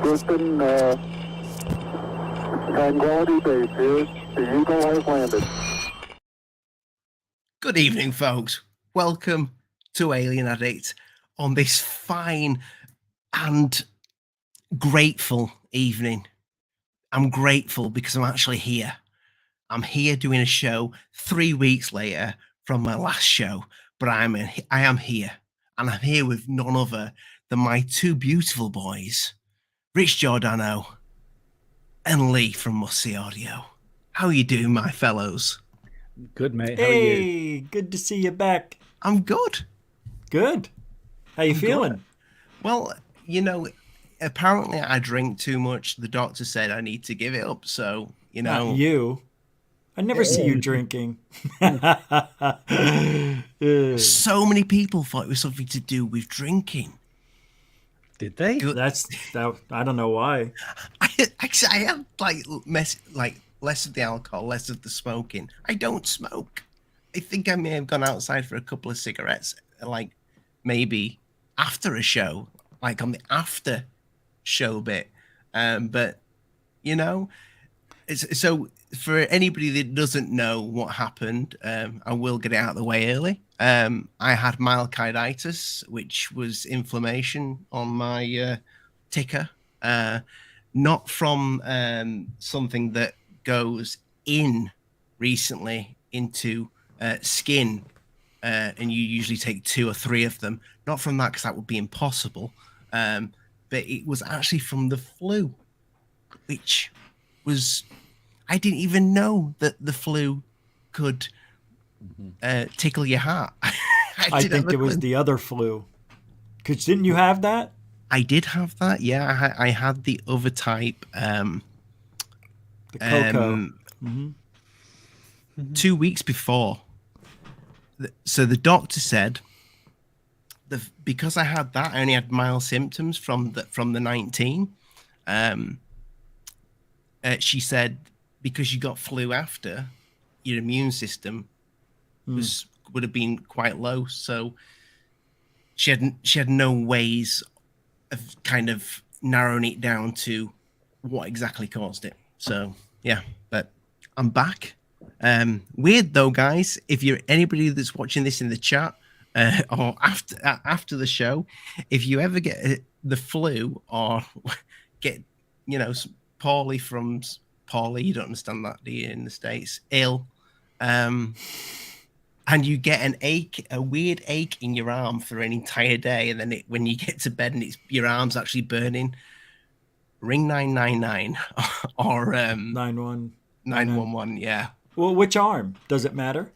GUFON Tranquility Base here. The Eagle has landed. Good evening, folks. Welcome to Alien Addict on this fine and grateful evening. I'm grateful because I'm actually here. I'm here doing a show 3 weeks later from my last show, but I am here, and I'm here with none other than my two beautiful boys, Rich Giordano and Lee from Must See Audio. How are you doing, my fellows? Good, mate. How are you? Hey, good to see you back. I'm good. Good. How you I'm feeling? good. Well, you know, apparently I drink too much. The doctor said I need to give it up. So, you know. Not you. I never see you drinking. So many people thought it was something to do with drinking. Did they? I don't know why. I had less of the alcohol, less of the smoking. I don't smoke. I think I may have gone outside for a couple of cigarettes, like maybe after a show, like on the after show bit. But you know, so for anybody that doesn't know what happened, I will get it out of the way early. I had myocarditis, which was inflammation on my ticker, not from something that goes in recently into skin, and you usually take 2 or 3 of them. Not from that, because that would be impossible. But it was actually from the flu, which was, I didn't even know that the flu could tickle your heart. I think it was the other flu. Cause didn't you have that? I did have that. Yeah, I had the other type. The cocoa. 2 weeks before. So the doctor said because I had that, I only had mild symptoms from the 19. She said because you got flu after, your immune system would have been quite low. So she had no ways of kind of narrowing it down to what exactly caused it. So yeah, but I'm back. Weird though, guys. If you're anybody that's watching this in the chat or after the show, if you ever get the flu or get poorly from poorly, you don't understand that, do you? In the States, ill, and you get an ache, a weird ache in your arm for an entire day, and then when you get to bed and your arm's actually burning, ring 999 or 911. Yeah. Well, which arm? Does it matter?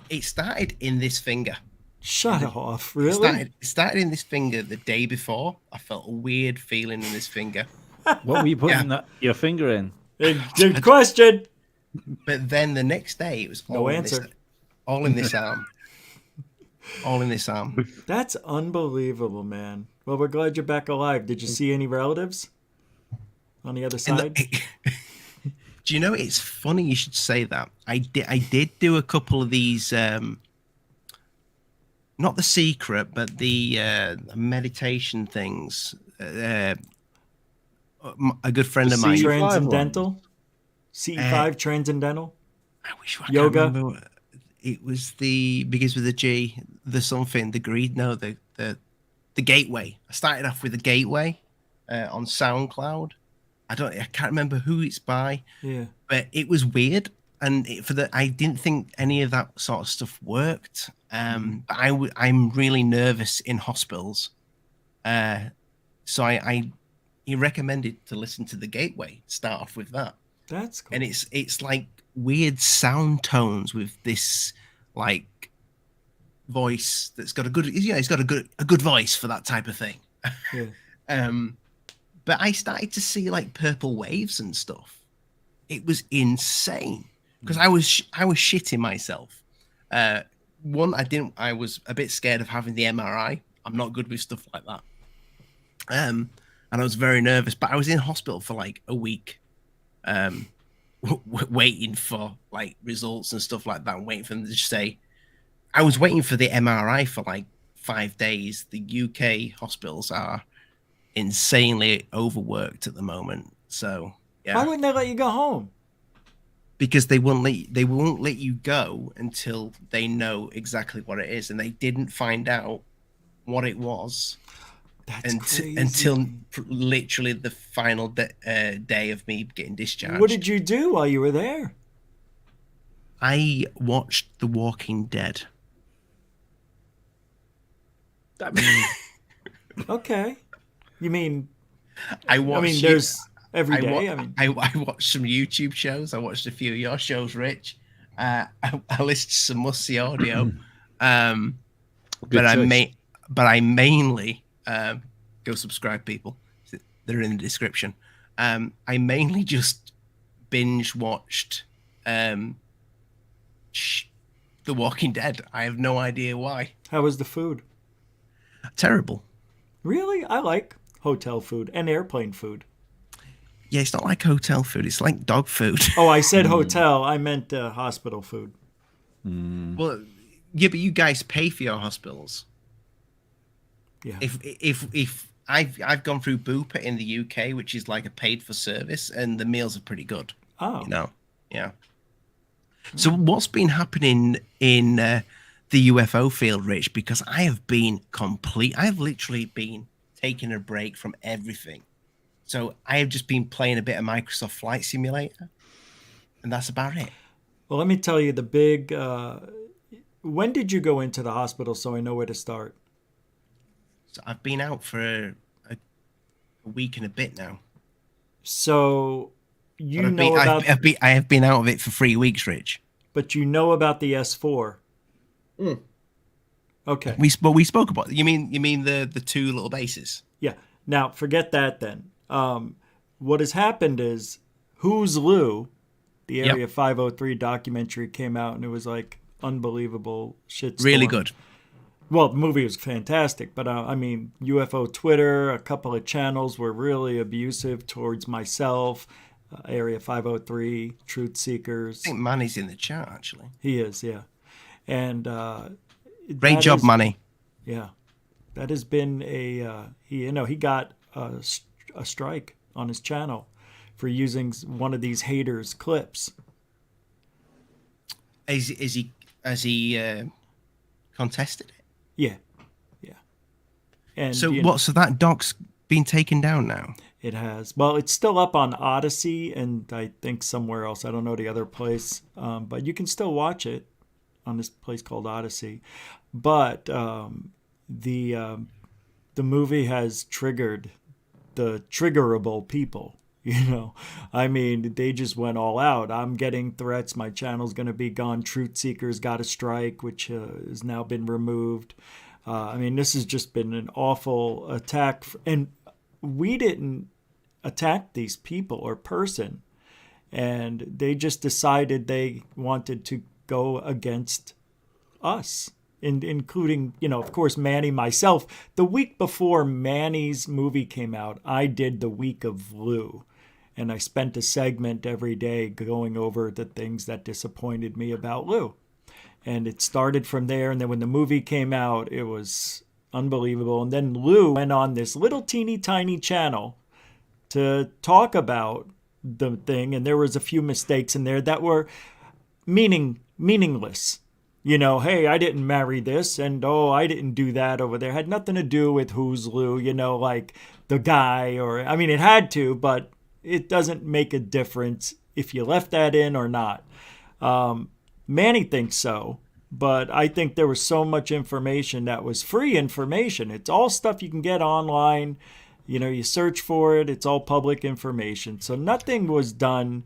It started in this finger. Shut off, really? It started in this finger the day before. I felt a weird feeling in this finger. What were you putting your finger in? Good question. But then the next day, it was no answer. All in this arm. All in this arm. That's unbelievable, man. Well, we're glad you're back alive. Did you see any relatives on the other side? Do you know, it's funny you should say that. I did do a couple of these, not the secret, but the meditation things. A good friend of mine. Transcendental? CE5 Transcendental? I wish I Yoga? Can't remember. It was begins with a G, the something, the greed, no, the Gateway. I started off with the Gateway on SoundCloud. I can't remember who it's by. Yeah. But it was weird, and I didn't think any of that sort of stuff worked. But I'm really nervous in hospitals, so he recommended to listen to the Gateway. Start off with that. That's cool. And it's like weird sound tones with this like voice that's got a good, it's got a good voice for that type of thing. Yeah. But I started to see like purple waves and stuff. It was insane because I was shitting myself. I was a bit scared of having the MRI. I'm not good with stuff like that. And I was very nervous, but I was in hospital for like a week, waiting for like results and stuff like that, and waiting for them to just say, I was waiting for the MRI for like 5 days. The UK hospitals are insanely overworked at the moment. So yeah. Why wouldn't they let you go home? Because they won't let you go until they know exactly what it is, and they didn't find out what it was That's crazy. until literally the final day of me getting discharged. What did you do while you were there? I watched The Walking Dead. Okay. You mean? I watched. There's every day. I watched some YouTube shows. I watched a few of your shows, Rich. I listened to some musty audio. But I mainly go subscribe, people. They're in the description. I mainly just binge watched The Walking Dead. I have no idea why. How was the food? Terrible. Really? I like hotel food and airplane food. Yeah, it's not like hotel food. It's like dog food. Oh, I said hotel. I meant hospital food. Well, yeah, but you guys pay for your hospitals. Yeah. If I've gone through Bupa in the UK, which is like a paid for service, and the meals are pretty good. Oh. Yeah. So what's been happening in the UFO field, Rich? Because I have literally been taking a break from everything. So I have just been playing a bit of Microsoft Flight Simulator, and that's about it. Well, let me tell you the big. When did you go into the hospital so I know where to start? So I've been out for a week and a bit now. So I have been out of it for 3 weeks, Rich. But you know about the S4. Okay. We spoke about. You mean the two little bases? Yeah. Now forget that then. What has happened is Who's Lou, the Area 503 documentary came out, and it was like unbelievable shitstorm. Really good. Well, the movie was fantastic, but UFO Twitter, a couple of channels were really abusive towards myself, Area 503, Truth Seekers. I think Manny's in the chat, actually. He is, yeah. And great job, Manny. Yeah, that has been he got a strike on his channel for using one of these haters' clips. Has he contested it? Yeah. And so that doc's been taken down now? It has. Well, it's still up on Odyssey and I think somewhere else. I don't know the other place, but you can still watch it on this place called Odyssey. But the movie has triggered the triggerable people. They just went all out. I'm getting threats. My channel's going to be gone. Truth Seekers got a strike, which has now been removed. This has just been an awful attack. And we didn't attack these people or person. And they just decided they wanted to go against us. Including, of course, Manny, myself. The week before Manny's movie came out, I did the week of Lou. And I spent a segment every day going over the things that disappointed me about Lou. And it started from there. And then when the movie came out, it was unbelievable. And then Lou went on this little teeny tiny channel to talk about the thing. And there was a few mistakes in there that were meaningless. Hey, I didn't marry this, and I didn't do that over there. It had nothing to do with Who's Lou, like the guy, it had to, but it doesn't make a difference if you left that in or not. Manny thinks so, but I think there was so much information that was free information. It's all stuff you can get online. You search for it. It's all public information. So nothing was done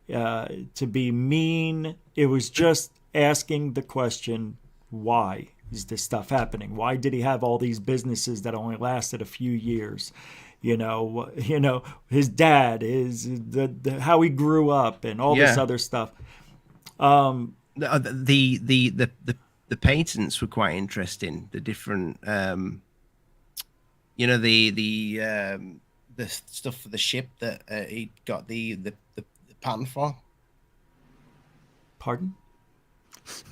to be mean. It was just asking the question, why is this stuff happening? Why did he have all these businesses that only lasted a few years? His dad, how he grew up, and all this other stuff. The patents were quite interesting. The different, the stuff for the ship that he got the patent for. Pardon?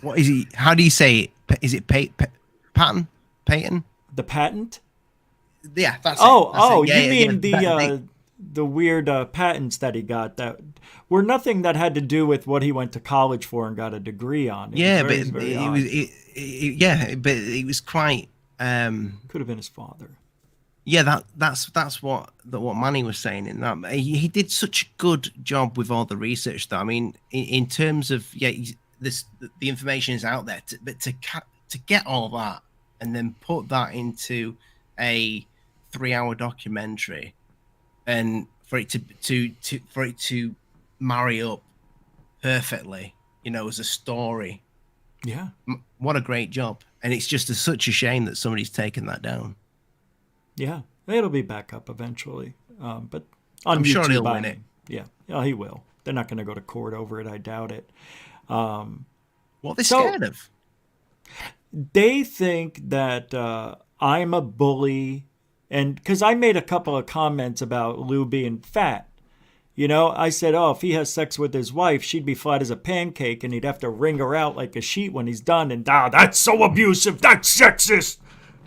What is he? How do you say it? Is it patent? Patent? The patent? Yeah, that's Oh, it. Yeah, you mean they- the weird patents that he got that were nothing that had to do with what he went to college for and got a degree on. It was yeah, very, but very it odd. was yeah, but it was quite. Could have been his father. Yeah, that's what Manny was saying in that. He did such a good job with all the research, though. I mean, in terms of the information is out there, but to get all that and then put that into a 3-hour documentary, and for it to marry up perfectly, as a story. Yeah. What a great job! And it's just such a shame that somebody's taken that down. Yeah, it'll be back up eventually. But on I'm YouTube, sure he'll win it. Yeah, he will. They're not going to go to court over it. I doubt it. What they're So- scared of? They think that I'm a bully, and because I made a couple of comments about Lou being fat. I said, oh, if he has sex with his wife, she'd be flat as a pancake, and he'd have to wring her out like a sheet when he's done. And that's so abusive. That's sexist.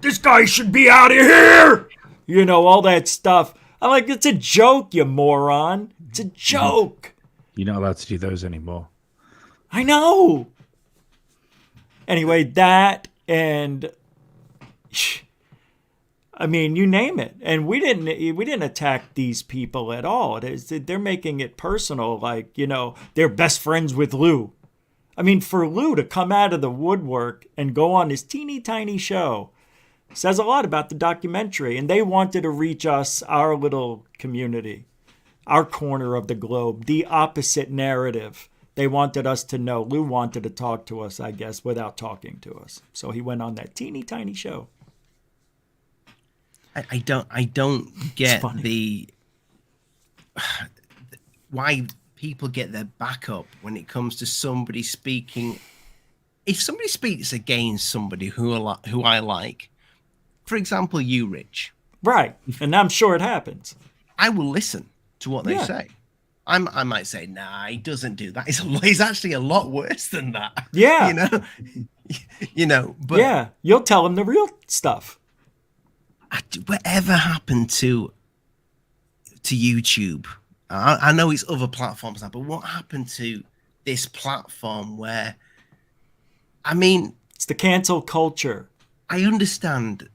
This guy should be out of here. All that stuff. I'm like, it's a joke, you moron. It's a joke. You're not allowed to do those anymore. I know. Anyway, that and I mean, you name it. And we didn't attack these people at all. They're making it personal, like, they're best friends with Lou. I mean, for Lou to come out of the woodwork and go on this teeny tiny show says a lot about the documentary. And they wanted to reach us, our little community, our corner of the globe, the opposite narrative. They wanted us to know. Lou wanted to talk to us, I guess, without talking to us. So he went on that teeny tiny show. I don't get funny. why people get their back up when it comes to somebody speaking. If somebody speaks against somebody who I like, for example, you, Rich, Right. And I'm sure it happens. I will listen to what they Yeah. say. I might say, nah, he doesn't do that. He's actually a lot worse than that. Yeah. But Yeah. You'll tell him the real stuff. whatever happened to YouTube? I know it's other platforms now, but what happened to this platform where, I mean, It's the cancel culture. I understand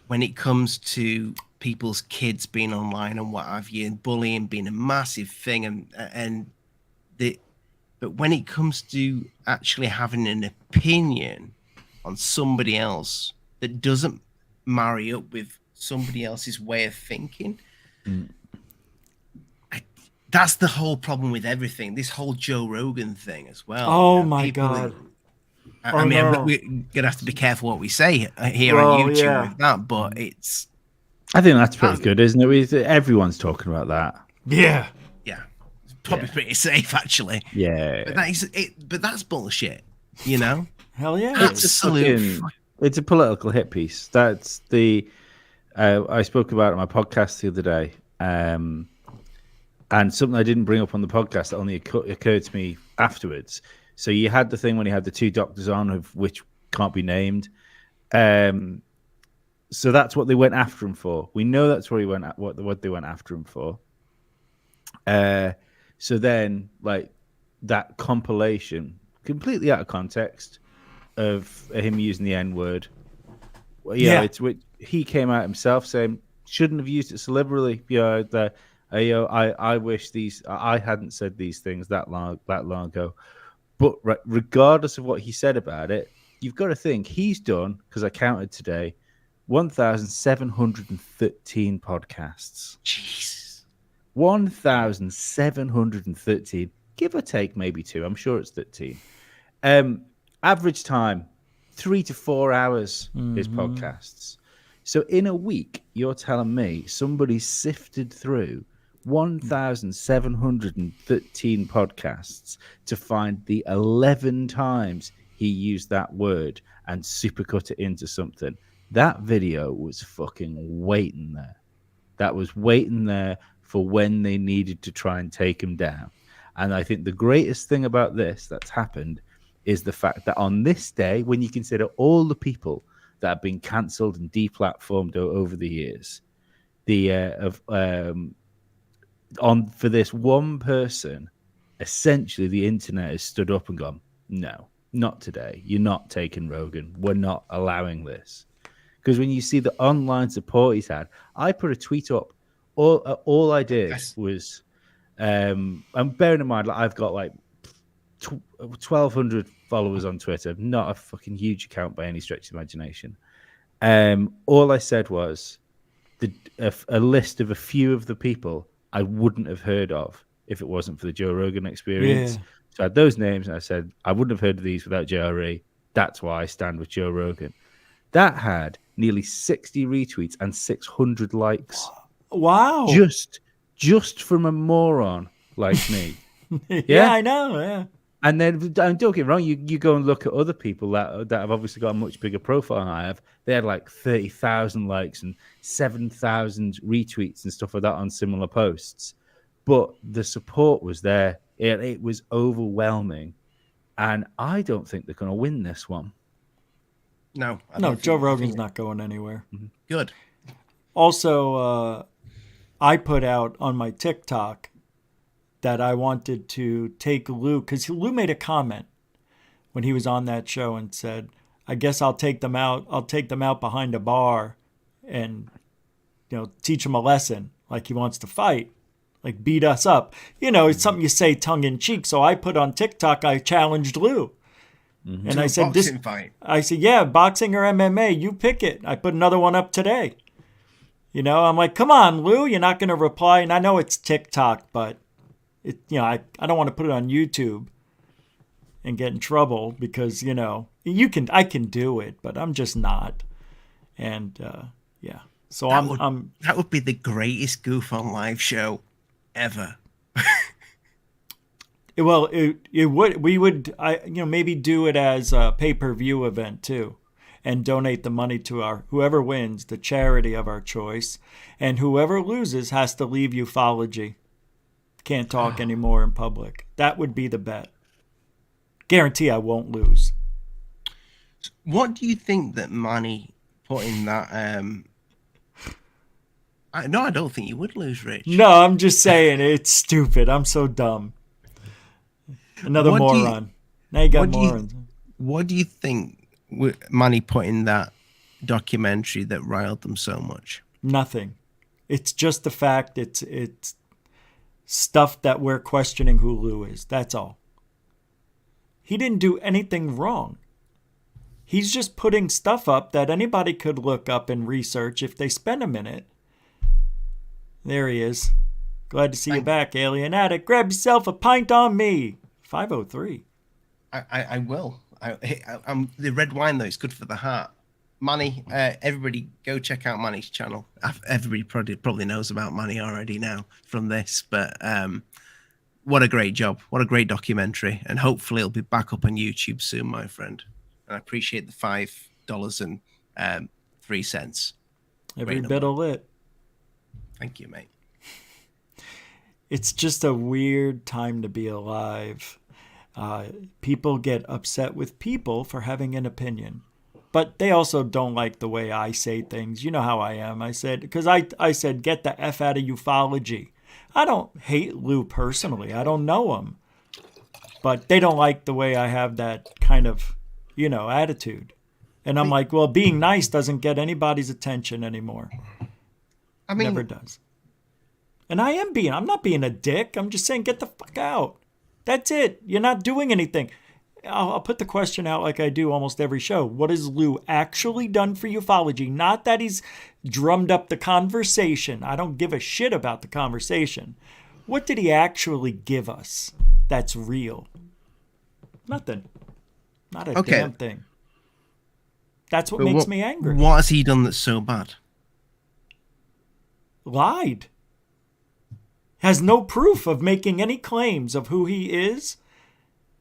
when it comes to people's kids being online and what have you, and bullying being a massive thing, but when it comes to actually having an opinion on somebody else that doesn't marry up with somebody else's way of thinking, that's the whole problem with everything. This whole Joe Rogan thing as well. Oh, my God. I mean, no. we're gonna have to be careful what we say here Well, on YouTube yeah. with that, but it's I think that's pretty good, isn't it? Everyone's talking about that. Yeah. it's probably pretty safe actually. Yeah. But that is it. But that's bullshit. Hell yeah. Absolute. It's a political hit piece. That's the I spoke about it on my podcast the other day, and something I didn't bring up on the podcast that only occurred to me afterwards. So you had the thing when you had the two doctors on, of which can't be named. So that's what they went after him for. We know that's where he went. What they went after him for. So then, like, that compilation, completely out of context, of him using the N-word. Well, Yeah. it's which he came out himself saying shouldn't have used it so liberally. I wish I hadn't said these things that long ago. But regardless of what he said about it, you've got to think he's done, because I counted today, 1,713 podcasts. Jesus. 1,713, give or take maybe 2. I'm sure it's 13. Average time, 3 to 4 hours, his podcasts. So in a week, you're telling me somebody sifted through 1,713 podcasts to find the 11 times he used that word and supercut it into something. That video was fucking waiting there. That was waiting there for when they needed to try and take him down. And I think the greatest thing about this that's happened is the fact that on this day, when you consider all the people that have been cancelled and deplatformed over the years. For this one person, essentially the internet has stood up and gone, no, not today. You're not taking Rogan. We're not allowing this. Because when you see the online support he's had, I put a tweet up. All I did was, and bearing in mind, I've got like 1,200 followers on Twitter, not a fucking huge account by any stretch of imagination. All I said was a list of a few of the people I wouldn't have heard of if it wasn't for the Joe Rogan experience. Yeah. So I had those names, and I said I wouldn't have heard of these without JRE. That's why I stand with Joe Rogan. That had nearly 60 retweets and 600 likes. Wow. Just from a moron like me. Yeah, I know. Yeah. And then, don't get me wrong, you go and look at other people that have obviously got a much bigger profile than I have. They had like 30,000 likes and 7,000 retweets and stuff like that on similar posts. But the support was there. It was overwhelming. And I don't think they're going to win this one. No. Joe Rogan's not going anywhere. Good. Also, I put out on my TikTok that I wanted to take Lou, because Lou made a comment when he was on that show and said, I guess I'll take them out. I'll take them out behind a bar and, teach them a lesson, like he wants to fight, like beat us up. It's something you say tongue in cheek. So I put on TikTok, I challenged Lou. And to I said, fight. I said, yeah, boxing or MMA, you pick it. I put another one up today. I'm like, come on, Lou, you're not going to reply. And I know it's TikTok, but I don't want to put it on YouTube and get in trouble because, I can do it, but I'm just not. And yeah. So that would be the greatest GUFON live show ever. Well, it would. We would, maybe do it as a pay-per-view event too, and donate the money to whoever wins, the charity of our choice, and whoever loses has to leave ufology. Can't talk anymore in public. That would be the bet. Guarantee I won't lose. What do you think that Manny put in that? I don't think you would lose, Rich. No, I'm just saying it's stupid. I'm so dumb. Another moron. Now you got morons. What do you think Manny put in that documentary that riled them so much? Nothing. It's just the fact it's stuff that we're questioning who Lou is. That's all. He didn't do anything wrong. He's just putting stuff up that anybody could look up and research if they spend a minute. There he is. Glad to see you back, Alien Addict. Grab yourself a pint on me. 503. I will. The red wine, though, is good for the heart. Manny, everybody go check out Manny's channel. Everybody probably knows about Manny already now from this, but what a great job. What a great documentary. And hopefully it'll be back up on YouTube soon, my friend. And I appreciate the $5.03. Every bit of it. Thank you, mate. It's just a weird time to be alive. People get upset with people for having an opinion. But they also don't like the way I say things. You know how I am. I said, get the F out of ufology. I don't hate Lou personally. I don't know him. But they don't like the way I have that kind of, attitude. And I'm like, well, being nice doesn't get anybody's attention anymore. Never does. And I'm not being a dick. I'm just saying, get the fuck out. That's it. You're not doing anything. I'll put the question out like I do almost every show. What has Lou actually done for ufology? Not that he's drummed up the conversation. I don't give a shit about the conversation. What did he actually give us that's real? Nothing. Not a damn thing. That's what makes me angry. What has he done that's so bad? Lied. Has no proof of making any claims of who he is.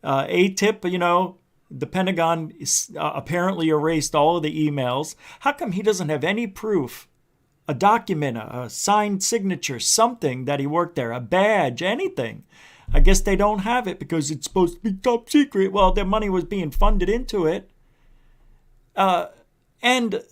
A-tip, the Pentagon apparently erased all of the emails. How come he doesn't have any proof? A document, a signed signature, something that he worked there, a badge, anything. I guess they don't have it because it's supposed to be top secret. Well, their money was being funded into it. And,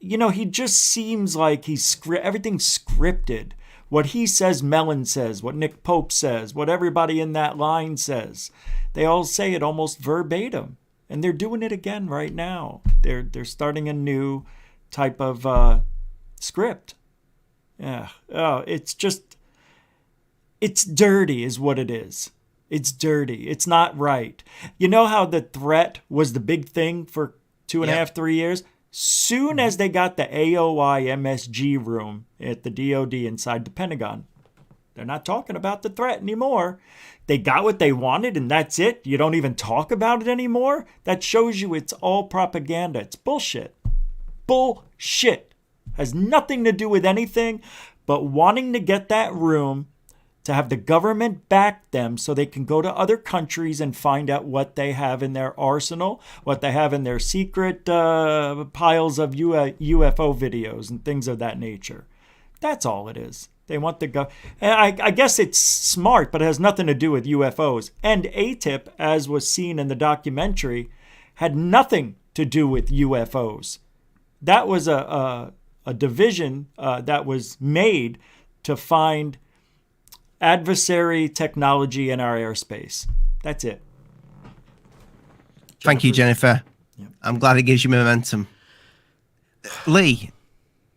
he just seems like everything's scripted. What he says, Mellon says, what Nick Pope says, what everybody in that line says. They all say it almost verbatim. And they're doing it again right now. They're starting a new type of script. Yeah. Oh, it's dirty is what it is. It's dirty. It's not right. You know how the threat was the big thing for 2.5, 3 years? Soon as they got the AOI MSG room at the DOD inside the Pentagon, they're not talking about the threat anymore. They got what they wanted and that's it. You don't even talk about it anymore. That shows you it's all propaganda. It's bullshit. Bullshit. Has nothing to do with anything but wanting to get that room to have the government back them so they can go to other countries and find out what they have in their arsenal, what they have in their secret piles of UFO videos and things of that nature. That's all it is. They want to go. And I guess it's smart, but it has nothing to do with UFOs. And ATIP, as was seen in the documentary, had nothing to do with UFOs. That was a division that was made to find adversary technology in our airspace. That's it. Thank you, Jennifer. Yep. I'm glad it gives you momentum. Lee,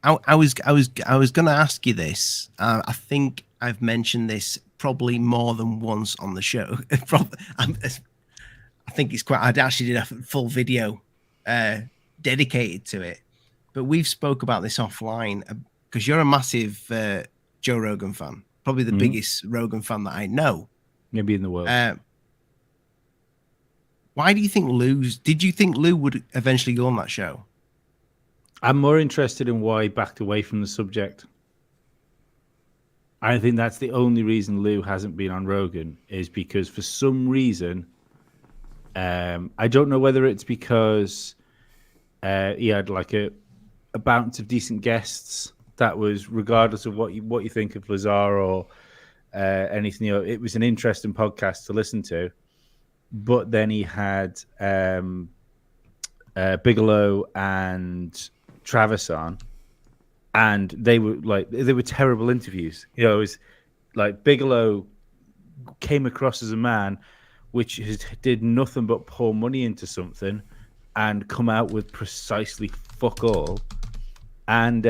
I was going to ask you this. I think I've mentioned this probably more than once on the show. I think it's quite. I actually did a full video dedicated to it, but we've spoke about this offline because you're a massive Joe Rogan fan, probably the biggest Rogan fan that I know, maybe in the world. Why do you think did you think Lou would eventually go on that show? I'm more interested in why he backed away from the subject. I think that's the only reason Lou hasn't been on Rogan, is because for some reason, I don't know whether it's because he had like a bounce of decent guests that was, regardless of what you think of Lazar or anything, it was an interesting podcast to listen to. But then he had Bigelow and Travis on, and they were terrible interviews. It was like Bigelow came across as a man which did nothing but pour money into something and come out with precisely fuck all, and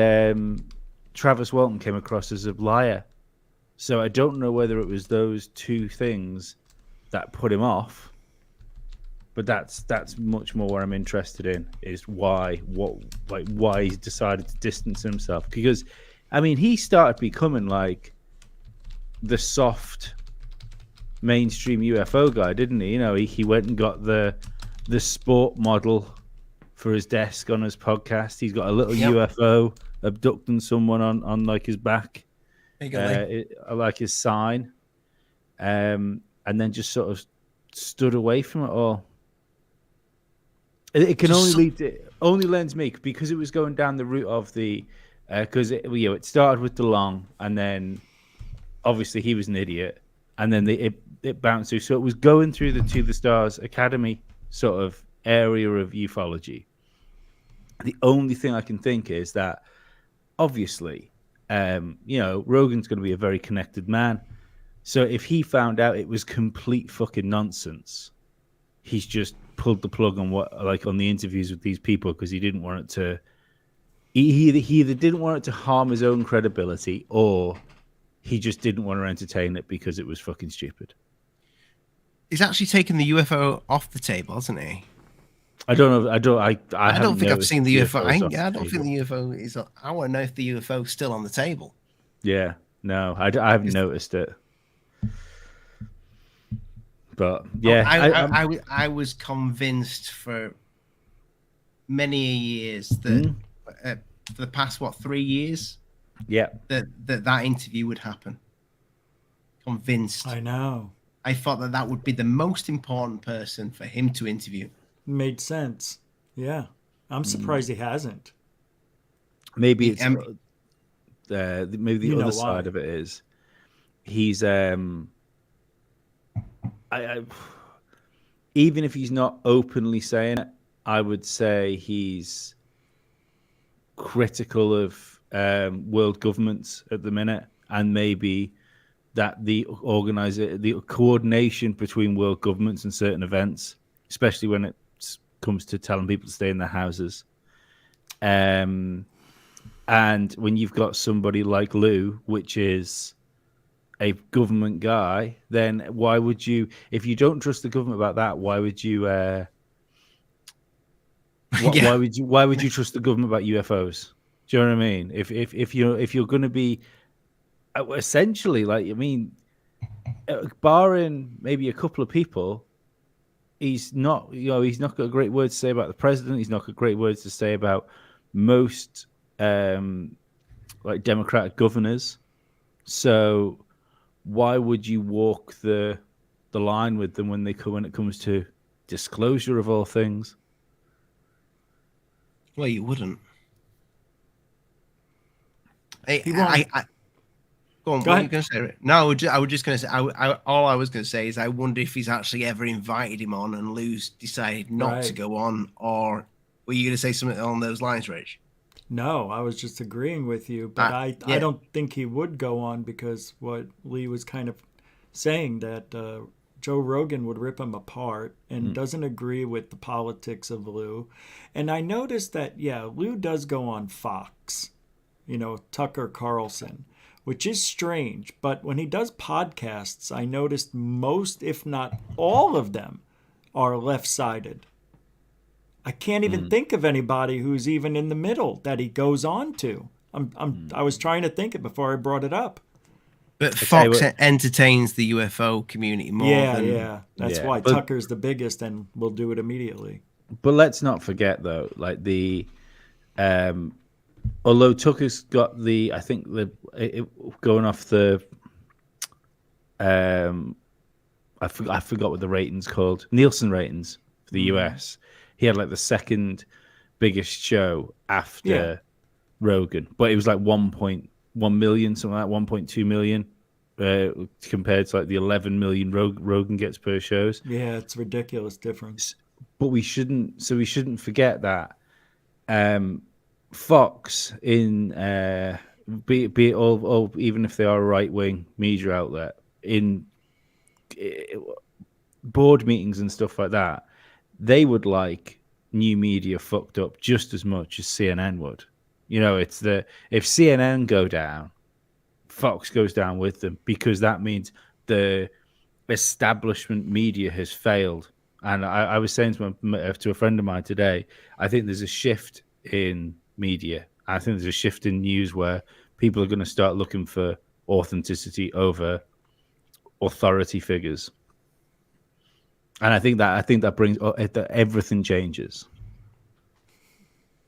Travis Walton came across as a liar. So I don't know whether it was those two things that put him off, but that's much more what I'm interested in, is why he's decided to distance himself. Because I mean, he started becoming like the soft mainstream UFO guy, didn't he? He went and got the sport model for his desk on his podcast. He's got a little UFO abducting someone on like his back, like his sign, and then just sort of stood away from it all. It can only lends me, because it was going down the route of the because it started with DeLong, and then obviously he was an idiot, and then it bounced through. So it was going through the To the Stars Academy sort of area of ufology. The only thing I can think is that obviously, Rogan's going to be a very connected man. So if he found out it was complete fucking nonsense, he's just pulled the plug on on the interviews with these people, because he didn't want it to. He either didn't want it to harm his own credibility, or he just didn't want to entertain it because it was fucking stupid. He's actually taken the UFO off the table, hasn't he? I don't know. I don't think I've seen the UFO. I don't think the UFO is. I want to know if the UFO is still on the table. Yeah, no, I haven't noticed it. But yeah, I was convinced for many years that for the past 3 years, that interview would happen. Convinced. I know. I thought that would be the most important person for him to interview. Made sense. Yeah, I'm surprised he hasn't. Maybe it's maybe the other side of it is he's even if he's not openly saying it, I would say he's critical of world governments at the minute, and maybe that the coordination between world governments and certain events, especially when it comes to telling people to stay in their houses. And when you've got somebody like Lou, which is a government guy, then why would you, if you don't trust the government about that, why would you why would you trust the government about UFOs? Do you know what I mean? If you're going to be essentially, like, I mean, barring maybe a couple of people, he's not got a great word to say about the president. He's not got great words to say about most like Democratic governors. So why would you walk the line with them when it comes to disclosure of all things? Well, you wouldn't. Go on, Go what are ahead. you going to say? No, I was just going to say, all I was going to say is I wonder if he's actually ever invited him on and Lou's decided not to Right. go on, or were you going to say something along those lines, Rich? No, I was just agreeing with you, but I Yeah. don't think he would go on, because what Lee was kind of saying, that Joe Rogan would rip him apart and doesn't agree with the politics of Lou. And I noticed that, yeah, Lou does go on Fox, Tucker Carlson, which is strange. But when he does podcasts, I noticed most, if not all of them, are left-sided. I can't even think of anybody who's even in the middle that he goes on to. I was trying to think it before I brought it up. But tell you Fox what- entertains the UFO community more than... Yeah. That's Yeah, why but- Tucker's the biggest, and we'll do it immediately. But let's not forget, though, like although Tucker's got going off the I forgot what the ratings called, Nielsen ratings for the US. He had like the second biggest show after Rogan, but it was like 1.1 million, something like 1.2 million, compared to like the 11 million Rogan gets per shows. Yeah, it's a ridiculous difference. But we shouldn't forget that Fox, in be it all even if they are a right wing media outlet, in board meetings and stuff like that, they would like new media fucked up just as much as CNN would. It's if CNN go down, Fox goes down with them, because that means the establishment media has failed. And I was saying to a friend of mine today, I think there's a shift in media. I think there's a shift in news where people are going to start looking for authenticity over authority figures. And I think that brings that everything changes.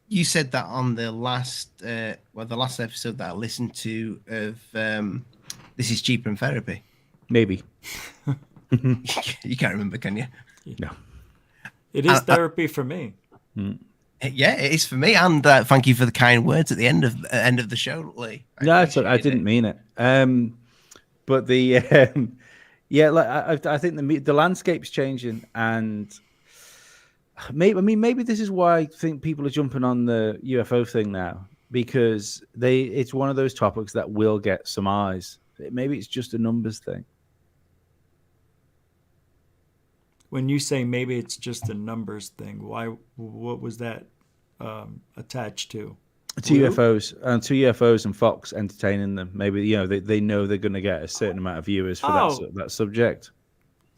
You said that on the last episode that I listened to of This Is Cheaper Than Therapy. Maybe. You can't remember, can you? No. It is therapy for me. Yeah, it is for me. And thank you for the kind words at the end of the show, Lee. No, I didn't mean it. But the I think the landscape's changing, and maybe this is why I think people are jumping on the UFO thing now, because it's one of those topics that will get some eyes. Maybe it's just a numbers thing. When you say maybe it's just a numbers thing, what was that attached to? To UFOs and Fox entertaining them. Maybe they know they're going to get a certain amount of viewers for that subject.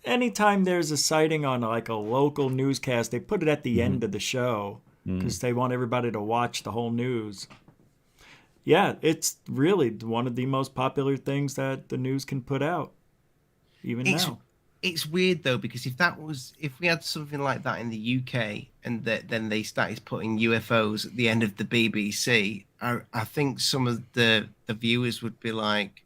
Anytime there's a sighting on like a local newscast, they put it at the end of the show because they want everybody to watch the whole news. Yeah, it's really one of the most popular things that the news can put out, even now. It's weird though, because if we had something like that in the UK and then they started putting UFOs at the end of the BBC, I think some of the viewers would be like,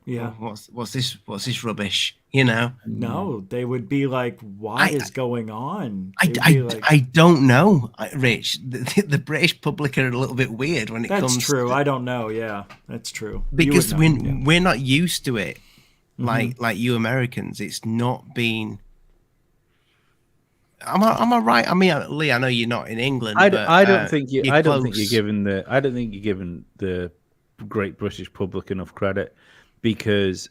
Yeah. oh, what's this rubbish? No, they would be like, what is going on? I don't know, Rich. The British public are a little bit weird when it comes. That's true. I don't know. Yeah, that's true. Because we're not used to it. Like you Americans, it's not been. Am I right? I mean, Lee, I know you're not in England. I but, don't think you. you're I don't think close. you're giving the Great British public enough credit, because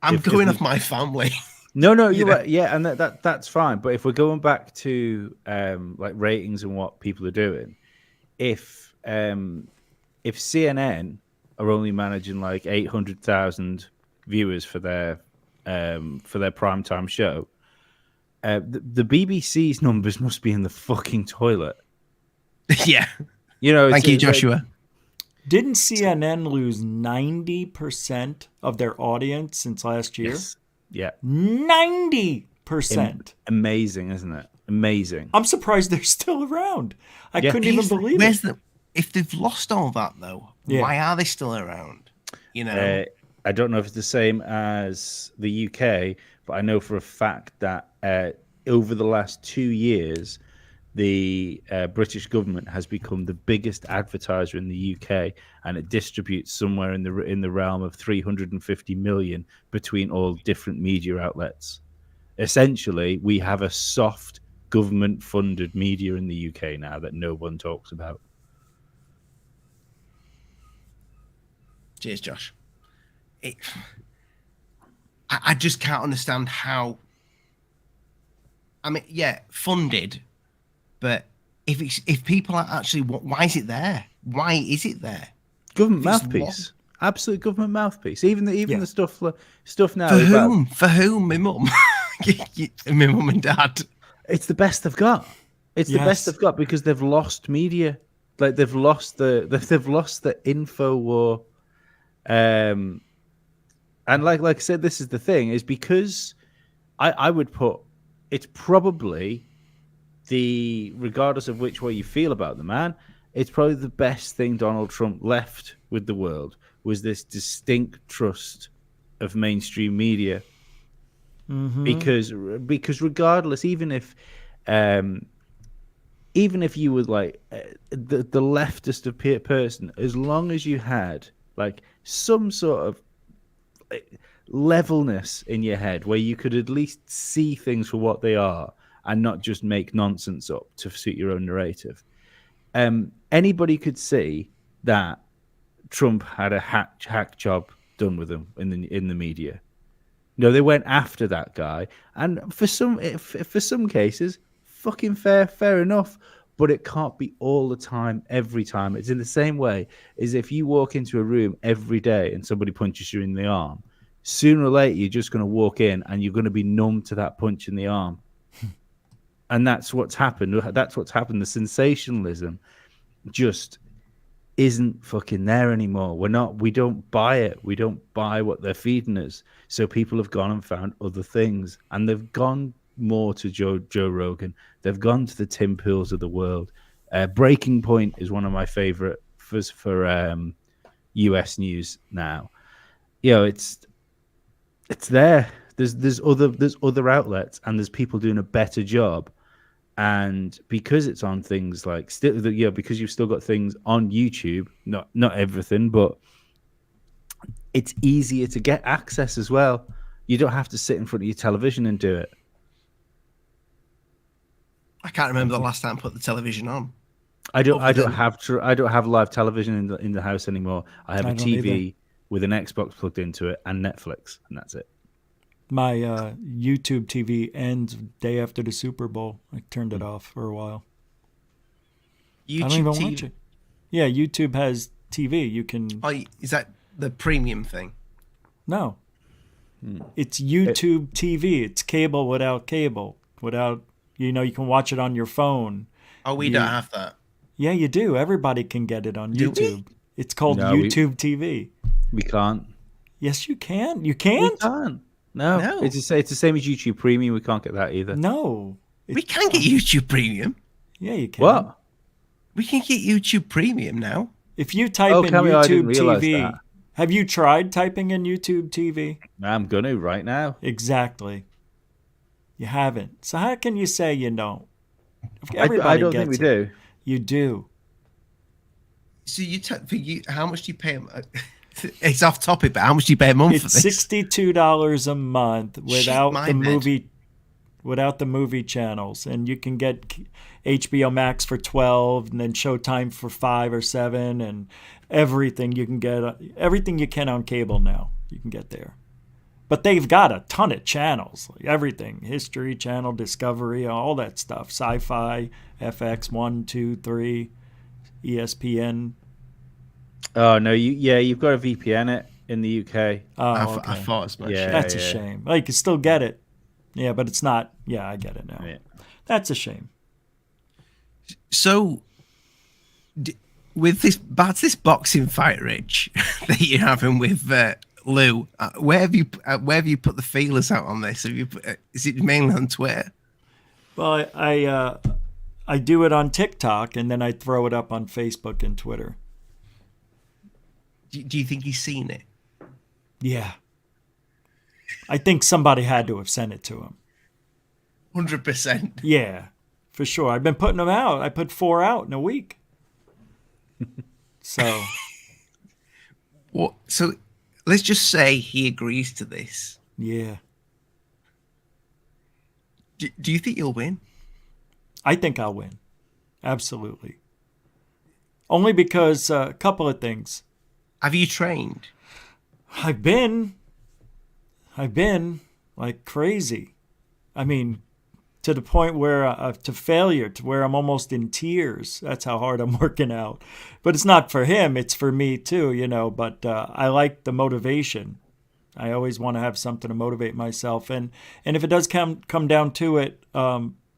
I'm going off my family. No, You you're know? right. Yeah, and that's fine. But if we're going back to like ratings and what people are doing, if CNN are only managing like 800,000 viewers for their primetime show, the BBC's numbers must be in the fucking toilet. Yeah. You know. Thank you, Joshua. Didn't CNN lose 90% of their audience since last year? Yes. Yeah. 90%. Amazing, isn't it? Amazing. I'm surprised they're still around. I couldn't even believe it. If they've lost all that, though, why are they still around? You know, I don't know if it's the same as the UK, but I know for a fact that over the last 2 years, the British government has become the biggest advertiser in the UK, and it distributes somewhere in the realm of 350 million between all different media outlets. Essentially, we have a soft government-funded media in the UK now that no one talks about. Cheers, Josh. I just can't understand how. I mean, yeah, funded, but if people are actually, why is it there? Why is it there? Government mouthpiece, absolute government mouthpiece. Even the stuff now. For whom? For whom? My mum, my mum and dad. It's the best they've got. It's the best they've got because they've lost media. Like they've lost the info war. And like I said, this is the thing, is because I would put it's probably regardless of which way you feel about the man, it's probably the best thing Donald Trump left with the world was this distinct trust of mainstream media. Mm-hmm. Because regardless, even if you were like the leftist of person, as long as you had like some sort of levelness in your head where you could at least see things for what they are and not just make nonsense up to suit your own narrative. Anybody could see that Trump had a hack job done with him in the media. No, they went after that guy, and for some cases, fucking fair enough. But it can't be all the time, every time. It's in the same way as if you walk into a room every day and somebody punches you in the arm. Sooner or later, you're just going to walk in and you're going to be numb to that punch in the arm. And that's what's happened. That's what's happened. The sensationalism just isn't fucking there anymore. We don't buy it. We don't buy what they're feeding us. So people have gone and found other things, and they've gone more to Joe Rogan. They've gone to the Tim Pools of the world. Breaking Point is one of my favorite for US news now. You know, it's there. There's other outlets, and there's people doing a better job. And because it's on things like because you've still got things on YouTube, not everything, but it's easier to get access as well. You don't have to sit in front of your television and do it. I can't remember the last time I put the television on. I don't have live television in the house anymore. I have a TV with an Xbox plugged into it and Netflix, and that's it. My YouTube TV ends day after the Super Bowl. I turned it off for a while. YouTube I don't even watch it. Yeah, YouTube has TV. You can. Oh, is that the premium thing? No. It's YouTube TV. It's cable without cable. You can watch it on your phone. Oh, we don't have that. Yeah, you do. Everybody can get it on Do YouTube. we? It's called YouTube TV. We can't. Yes, you can. You can't? We can't. No. It's the same as YouTube Premium. We can't get that either. No. We can get YouTube Premium. Yeah, you can. What? We can get YouTube Premium now. If you type in Cammy, YouTube TV, that. Have you tried typing in YouTube TV? I'm going to right now. Exactly. You haven't. So how can you say you don't? I don't think we do. You do. So how much do you pay? It's off topic, but how much do you pay a month for this? It's $62 a month without the movie. without the movie channels, and you can get HBO Max for $12, and then Showtime for $5 or $7, and everything you can get, everything you can on cable now, you can get there. But they've got a ton of channels, like everything: History Channel, Discovery, all that stuff, Sci-Fi, FX 1, 2, 3, ESPN. Oh no, you've got a VPN it in the UK. Oh, I thought as much. Yeah. that's a shame. Well, you can still get it. Yeah, but it's not. Yeah, I get it now. Yeah. That's a shame. So, with this boxing fight, Rich, that you're having with Lou, where have you put the feelers out on this? Have you is it mainly on Twitter? Well, I do it on TikTok, and then I throw it up on Facebook and Twitter. Do you think he's seen it? Yeah. I think somebody had to have sent it to him. 100%. Yeah, for sure. I've been putting them out. I put 4 out in a week. So. What? So, let's just say he agrees to this. Yeah. Do you think you'll win? I think I'll win. Absolutely. Only because a couple of things. Have you trained? I've been like crazy. I mean, to the point where to failure, to where I'm almost in tears. That's how hard I'm working out. But it's not for him, it's for me too, you know, but I like the motivation. I always want to have something to motivate myself, and if it does come down to it,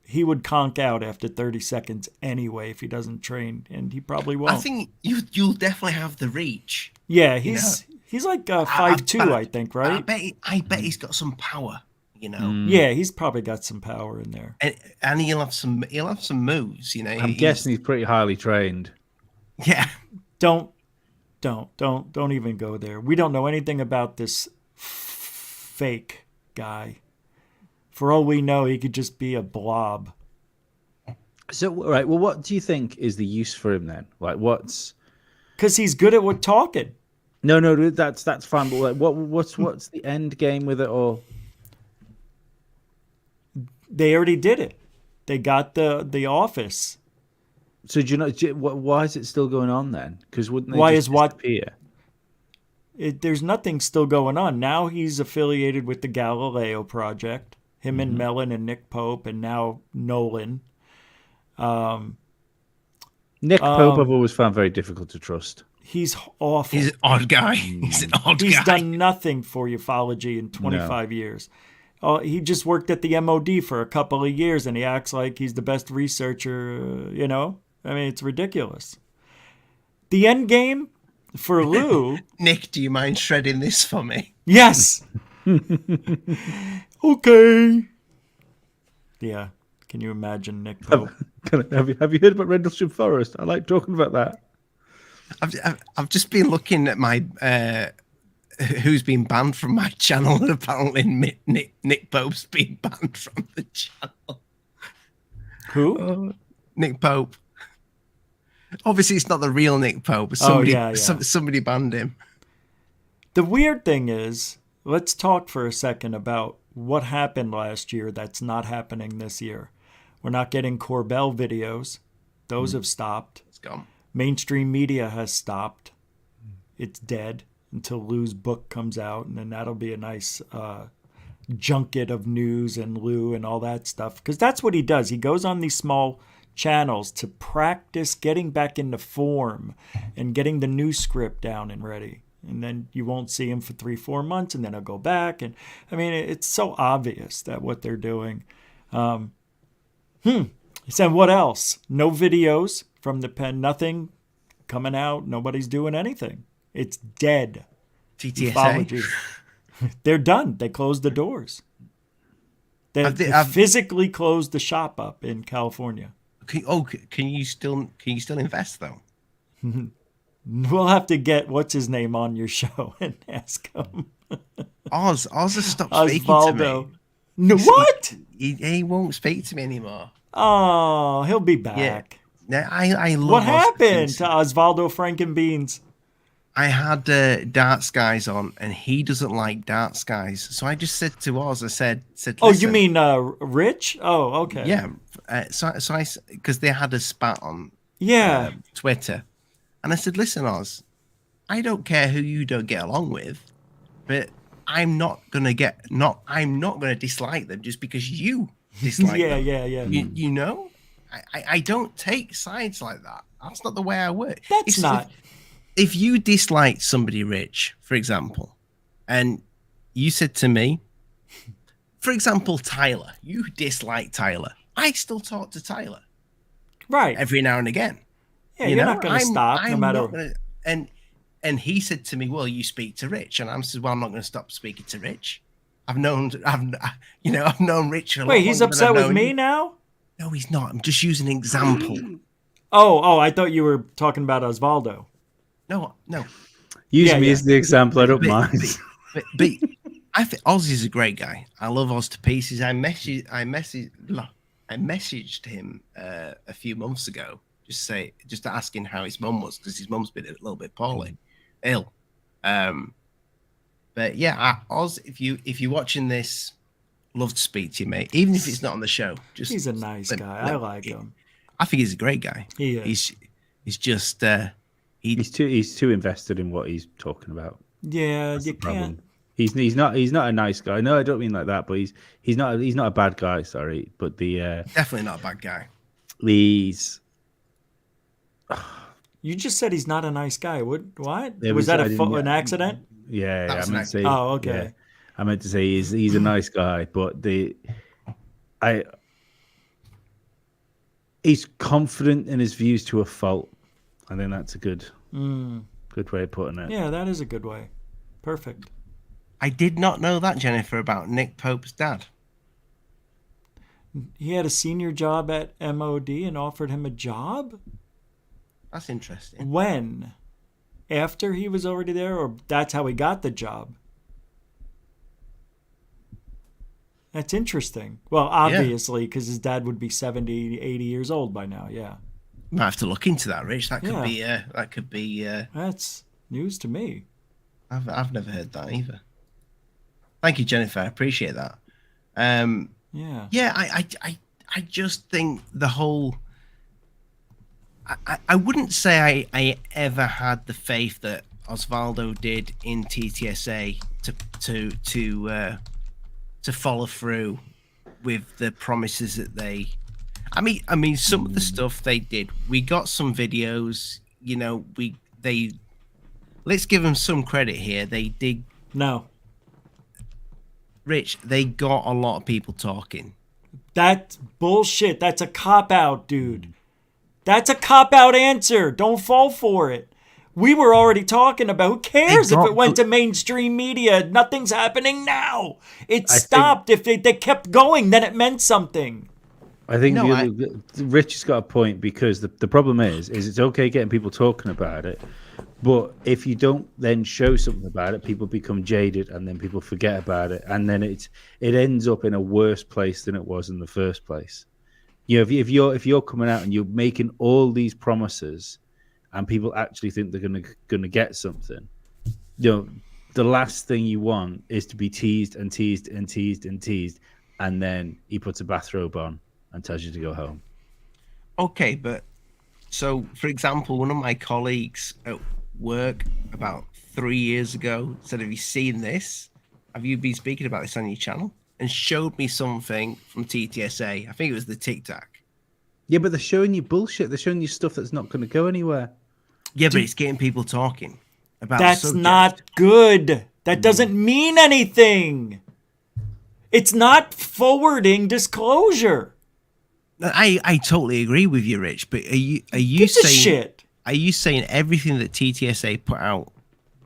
he would conk out after 30 seconds anyway if he doesn't train, and he probably won't. I think you'll definitely have the reach. Yeah, he's like 5'2", I think, right? I bet he's got some power. You know. Yeah, he's probably got some power in there, and he'll have some moves. You know. I'm guessing he's pretty highly trained. Yeah. Don't even go there. We don't know anything about this fake guy. For all we know, he could just be a blob. So, right. Well, what do you think is the use for him then? Like, what's? Because he's good at talking. No, that's fine. But like, what's the end game with it all? They already did it. They got the office. So do you know why is it still going on then? Because wouldn't they why just is what? disappear? There's nothing still going on. Now he's affiliated with the Galileo Project. Him and Mellon and Nick Pope, and now Nolan. Nick Pope I've always found very difficult to trust. He's awful. He's an odd guy. He's an odd guy. He's done nothing for ufology in 25 years. He just worked at the MOD for a couple of years, and he acts like he's the best researcher, you know? I mean, it's ridiculous. The end game for Lou... Nick, do you mind shredding this for me? Yes! Okay. Yeah. Can you imagine Nick Pope? Have you heard about Rendlesham Forest? I like talking about that. I've just been looking at my... who's been banned from my channel, and apparently Nick Pope's been banned from the channel. Who? Nick Pope. Obviously, it's not the real Nick Pope. Somebody banned him. The weird thing is, let's talk for a second about what happened last year that's not happening this year. We're not getting Corbell videos. Those have stopped. It's gone. Mainstream media has stopped. It's dead until Lou's book comes out, and then that'll be a nice junket of news and Lou and all that stuff. Because that's what he does. He goes on these small channels to practice getting back into form and getting the new script down and ready. And then you won't see him for 3-4 months, and then he'll go back. And I mean, it's so obvious that what they're doing. He said, what else? No videos from the pen, nothing coming out. Nobody's doing anything. It's dead. TTSA. They're done. They closed the doors. They physically closed the shop up in California. Can you still invest though? We'll have to get what's his name on your show and ask him. Oz has stopped speaking to me. No, what? He won't speak to me anymore. Oh, he'll be back. Yeah, I love. What happened to Osvaldo Frankenbeans? I had darts guys on, and he doesn't like darts guys. So I just said to Oz, I said, Oh, listen, you mean Rich? Oh, okay. yeah. So I because they had a spat on Yeah. Twitter, and I said, listen, Oz, I don't care who you don't get along with, but I'm not gonna dislike them just because you dislike Yeah, them. yeah, yeah. You know, I don't take sides like that. That's not the way I work. That's not. If you dislike somebody, Rich, for example, and you said to me, for example, Tyler, you dislike Tyler. I still talk to Tyler Right. every now and again. Yeah, you're not going to stop no matter. Not gonna, and he said to me, "Well, you speak to Rich," and I said, "Well, I'm not going to stop speaking to Rich. I've known Rich a lot. Wait, he's upset with me now? No, he's not. I'm just using an example. Oh, I thought you were talking about Osvaldo. No. Use me as the example. I don't mind. But I think Oz is a great guy. I love Oz to pieces. I messaged him a few months ago, just asking how his mum was, because his mum's been a little bit ill. But yeah, Oz, if you're watching this, love to speak to you, mate. Even if it's not on the show, He's a nice guy. I like him. I think he's a great guy. He is. He's just he's too invested in what he's talking about. Yeah, That's you the problem. can't. He's not a nice guy. No, I don't mean like that. But he's not a bad guy. Sorry, but definitely not a bad guy. He's. You just said he's not a nice guy. What? It Was that an accident? Yeah, I meant to say. Oh, okay. Yeah, I meant to say he's a nice guy, but he's confident in his views to a fault. I think that's a good way of putting it. Yeah, that is a good way. Perfect. I did not know that, Jennifer, about Nick Pope's dad. He had a senior job at MOD and offered him a job? That's interesting. When? After he was already there, or that's how he got the job? That's interesting. Well, obviously, because his dad would be 70, 80 years old by now, yeah. Might have to look into that, Rich. That could be. That's news to me. I've never heard that either. Thank you, Jennifer. I appreciate that. Yeah. Yeah, I just think the whole. I wouldn't say I ever had the faith that Osvaldo did in TTSA to follow through with the promises that they. I mean, some of the stuff they did. We got some videos. You know, let's give them some credit here. They did. No. Rich, they got a lot of people talking. That's bullshit. That's a cop-out, dude. That's a cop-out answer. Don't fall for it. We were already talking about, who cares if it went to mainstream media? Nothing's happening now. It stopped. If they kept going, then it meant something. I think Rich has got a point, because the problem is it's okay getting people talking about it, but if you don't then show something about it, people become jaded, and then people forget about it, and then it ends up in a worse place than it was in the first place. You know, if you're coming out and you're making all these promises, and people actually think they're gonna get something, you know, the last thing you want is to be teased and teased and teased and teased, and then he puts a bathrobe on and tells you to go home. Okay, but so, for example, one of my colleagues at work about 3 years ago said, "Have you seen this? Have you been speaking about this on your channel?" And showed me something from TTSA. I think it was the Tic Tac. Yeah, but they're showing you bullshit. They're showing you stuff that's not going to go anywhere. Yeah, but it's getting people talking about. That's not good. That doesn't mean anything. It's not forwarding disclosure. I totally agree with you, Rich. But are you saying shit? Are you saying everything that TTSA put out,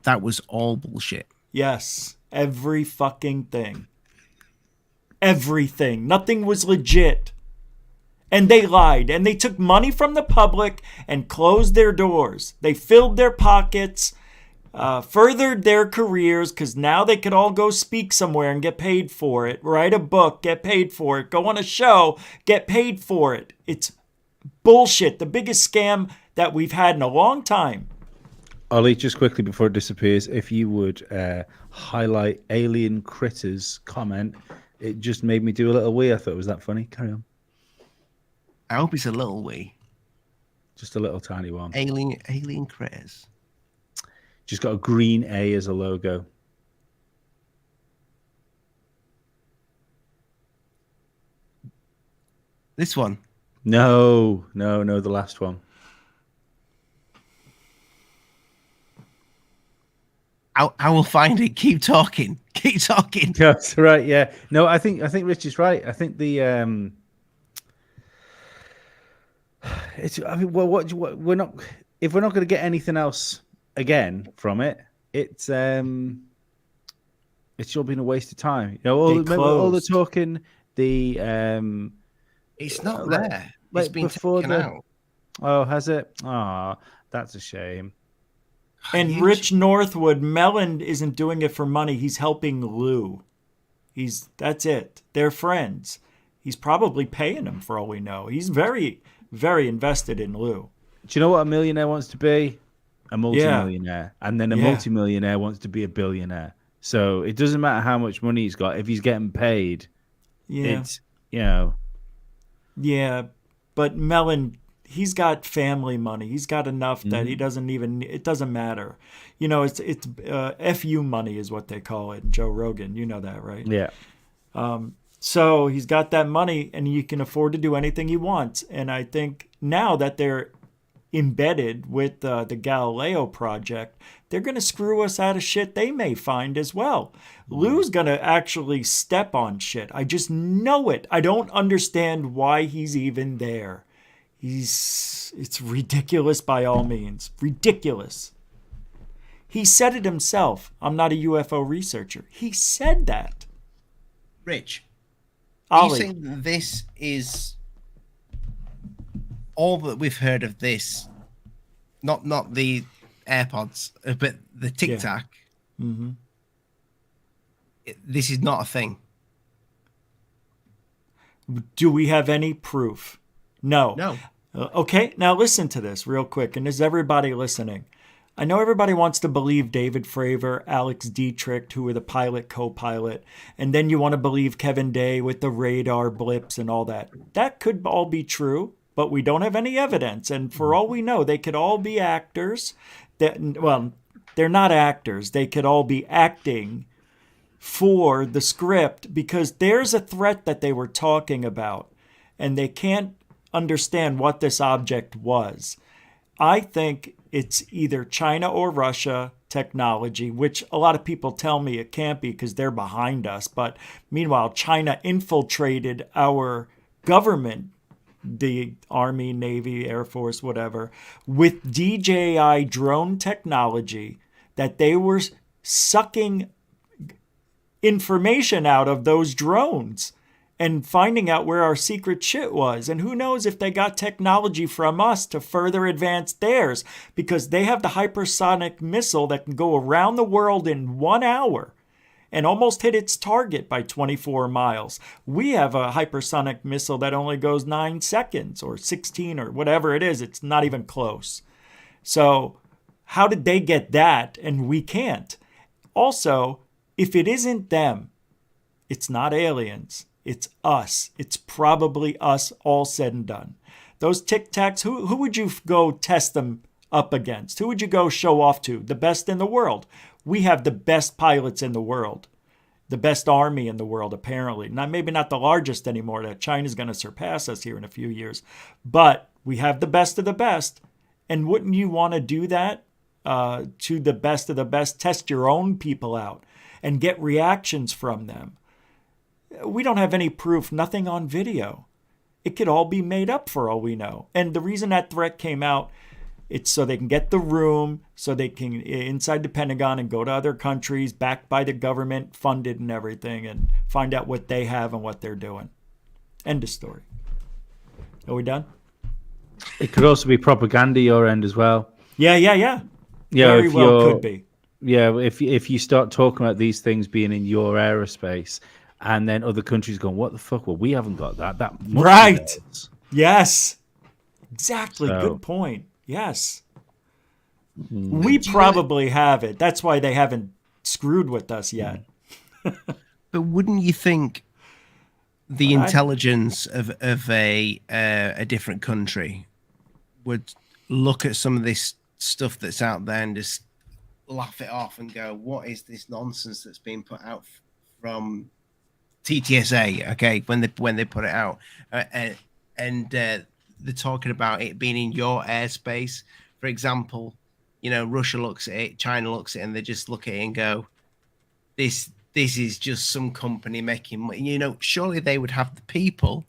that was all bullshit? Yes, every fucking thing. Everything. Nothing was legit. And they lied. And they took money from the public and closed their doors. They filled their pockets, furthered their careers, because now they could all go speak somewhere and get paid for it. Write a book, get paid for it. Go on a show, get paid for it. It's bullshit. The biggest scam that we've had in a long time. Ollie, just quickly before it disappears, if you would highlight Alien Critters comment, it just made me do a little wee. I thought it was that funny. Carry on. I hope it's a little wee. Just a little tiny one. Alien critters. Just got a green A as a logo. This one. No, the last one. I will find it. Keep talking. Keep talking. That's right. Yeah. No, I think Rich is right. I think the it's. I mean, well, what we're not if we're not going to get anything else again from it, it's sure been a waste of time. You know, all the talking. The it's not there. It's been before taken out. Oh, has it? Oh, that's a shame. And Rich Northwood, Mellon isn't doing it for money. He's helping Lou. That's it. They're friends. He's probably paying him for all we know. He's very, very invested in Lou. Do you know what a millionaire wants to be? A multimillionaire. Yeah. And then a multimillionaire wants to be a billionaire. So it doesn't matter how much money he's got. If he's getting paid, it's, Yeah, but Mellon, he's got family money. He's got enough that he doesn't even. It doesn't matter. You know, it's FU money is what they call it. Joe Rogan, you know that, right? Yeah. So he's got that money, and he can afford to do anything he wants. And I think now that they're embedded with the Galileo project, they're going to screw us out of shit they may find as well. Lou's going to actually step on shit. I just know it. I don't understand why he's even there. It's ridiculous by all means. Ridiculous. He said it himself. I'm not a UFO researcher. He said that. Rich, Ollie. are you saying that this is all that we've heard of this? Not the AirPods, but the Tic Tac. Yeah. Mm-hmm. This is not a thing. Do we have any proof? No. Okay, now listen to this real quick. And is everybody listening? I know everybody wants to believe David Fravor, Alex Dietrich, who were the pilot, co-pilot. And then you want to believe Kevin Day with the radar blips and all that. That could all be true, but we don't have any evidence. And for all we know, they could all be actors. Well, they're not actors. They could all be acting for the script because there's a threat that they were talking about. And they can't understand what this object was. I think it's either China or Russia technology, which a lot of people tell me it can't be because they're behind us. But meanwhile, China infiltrated our government, the Army, Navy, Air Force, whatever, with DJI drone technology that they were sucking information out of those drones and finding out where our secret shit was. And who knows if they got technology from us to further advance theirs, because they have the hypersonic missile that can go around the world in 1 hour and almost hit its target by 24 miles. We have a hypersonic missile that only goes 9 seconds or 16 or whatever it is. It's not even close. So how did they get that and we can't? Also, if it isn't them, it's not aliens. It's us. It's probably us, all said and done. Those Tic Tacs, who would you go test them up against? Who would you go show off to? The best in the world. We have the best pilots in the world. The best army in the world, apparently. Maybe not the largest anymore. That China's going to surpass us here in a few years. But we have the best of the best. And wouldn't you want to do that to the best of the best? Test your own people out and get reactions from them. We don't have any proof, nothing on video. It could all be made up for all we know. And the reason that threat came out, it's so they can get the room, so they can inside the Pentagon and go to other countries, backed by the government, funded and everything, and find out what they have and what they're doing. End of story. Are we done? It could also be propaganda your end as well. Yeah. Very well could be. Yeah, if you start talking about these things being in your aerospace, and then other countries going, what the fuck? Well, we haven't got that. That must right. Be theirs. Yes. Exactly. So, good point. Yes. We Do you- probably have it. That's why they haven't screwed with us yet. But wouldn't you think the But intelligence of a different country would look at some of this stuff that's out there and just laugh it off and go, "What is this nonsense that's being put out from TTSA?" Okay, when they put it out, and they're talking about it being in your airspace, for example. You know, Russia looks at it, China looks at it, and they just look at it and go, "This is just some company making money." You know, surely they would have the people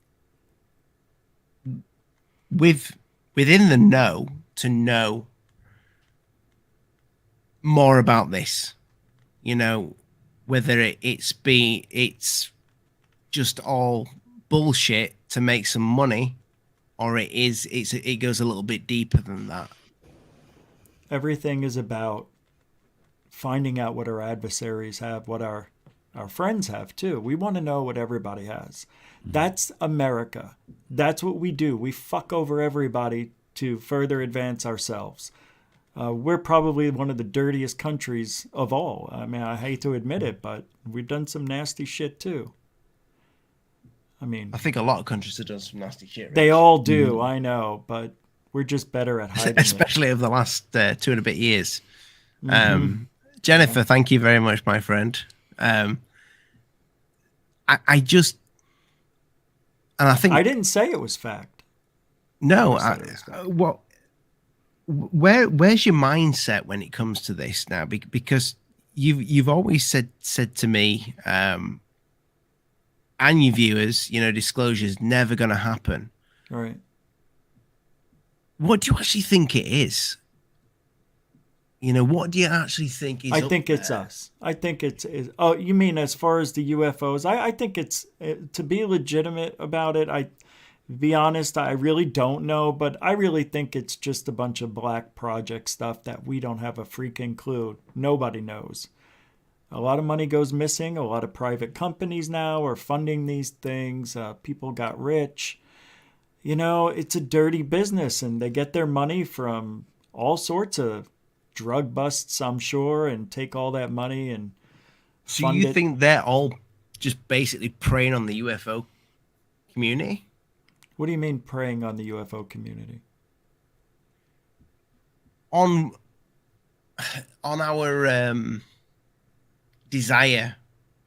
within the know to know more about this. You know, whether it's just all bullshit to make some money, or it goes a little bit deeper than that. everything is about finding out what our adversaries have, what our friends have too. We want to know what everybody has. That's America. That's what we do. We fuck over everybody to further advance ourselves. We're probably one of the dirtiest countries of all. I mean, I hate to admit it, but we've done some nasty shit too. I mean, I think a lot of countries have done some nasty shit. they Rich. all do, I know, but we're just better at hiding it. Especially over the last 2 and a bit years. Jennifer, thank you very much, my friend. I just, and I think I didn't say it was fact. no. said it was fact. What? Where's your mindset when it comes to this now? Because you've always said to me, and your viewers, you know, disclosure is never going to happen. All right. What do you actually think it is? You know, what do you actually think is? I think it's us. I think it's. Oh, you mean as far as the UFOs? I think it's to be legitimate about it. Be honest, I really don't know, but I really think it's just a bunch of black project stuff that we don't have a freaking clue. Nobody knows. A lot of money goes missing. A lot of private companies now are funding these things. People got rich. You know, it's a dirty business, and they get their money from all sorts of drug busts, I'm sure, and take all that money and So fund you it. think they're all just basically preying on the UFO community? What do you mean preying on the UFO community? On our desire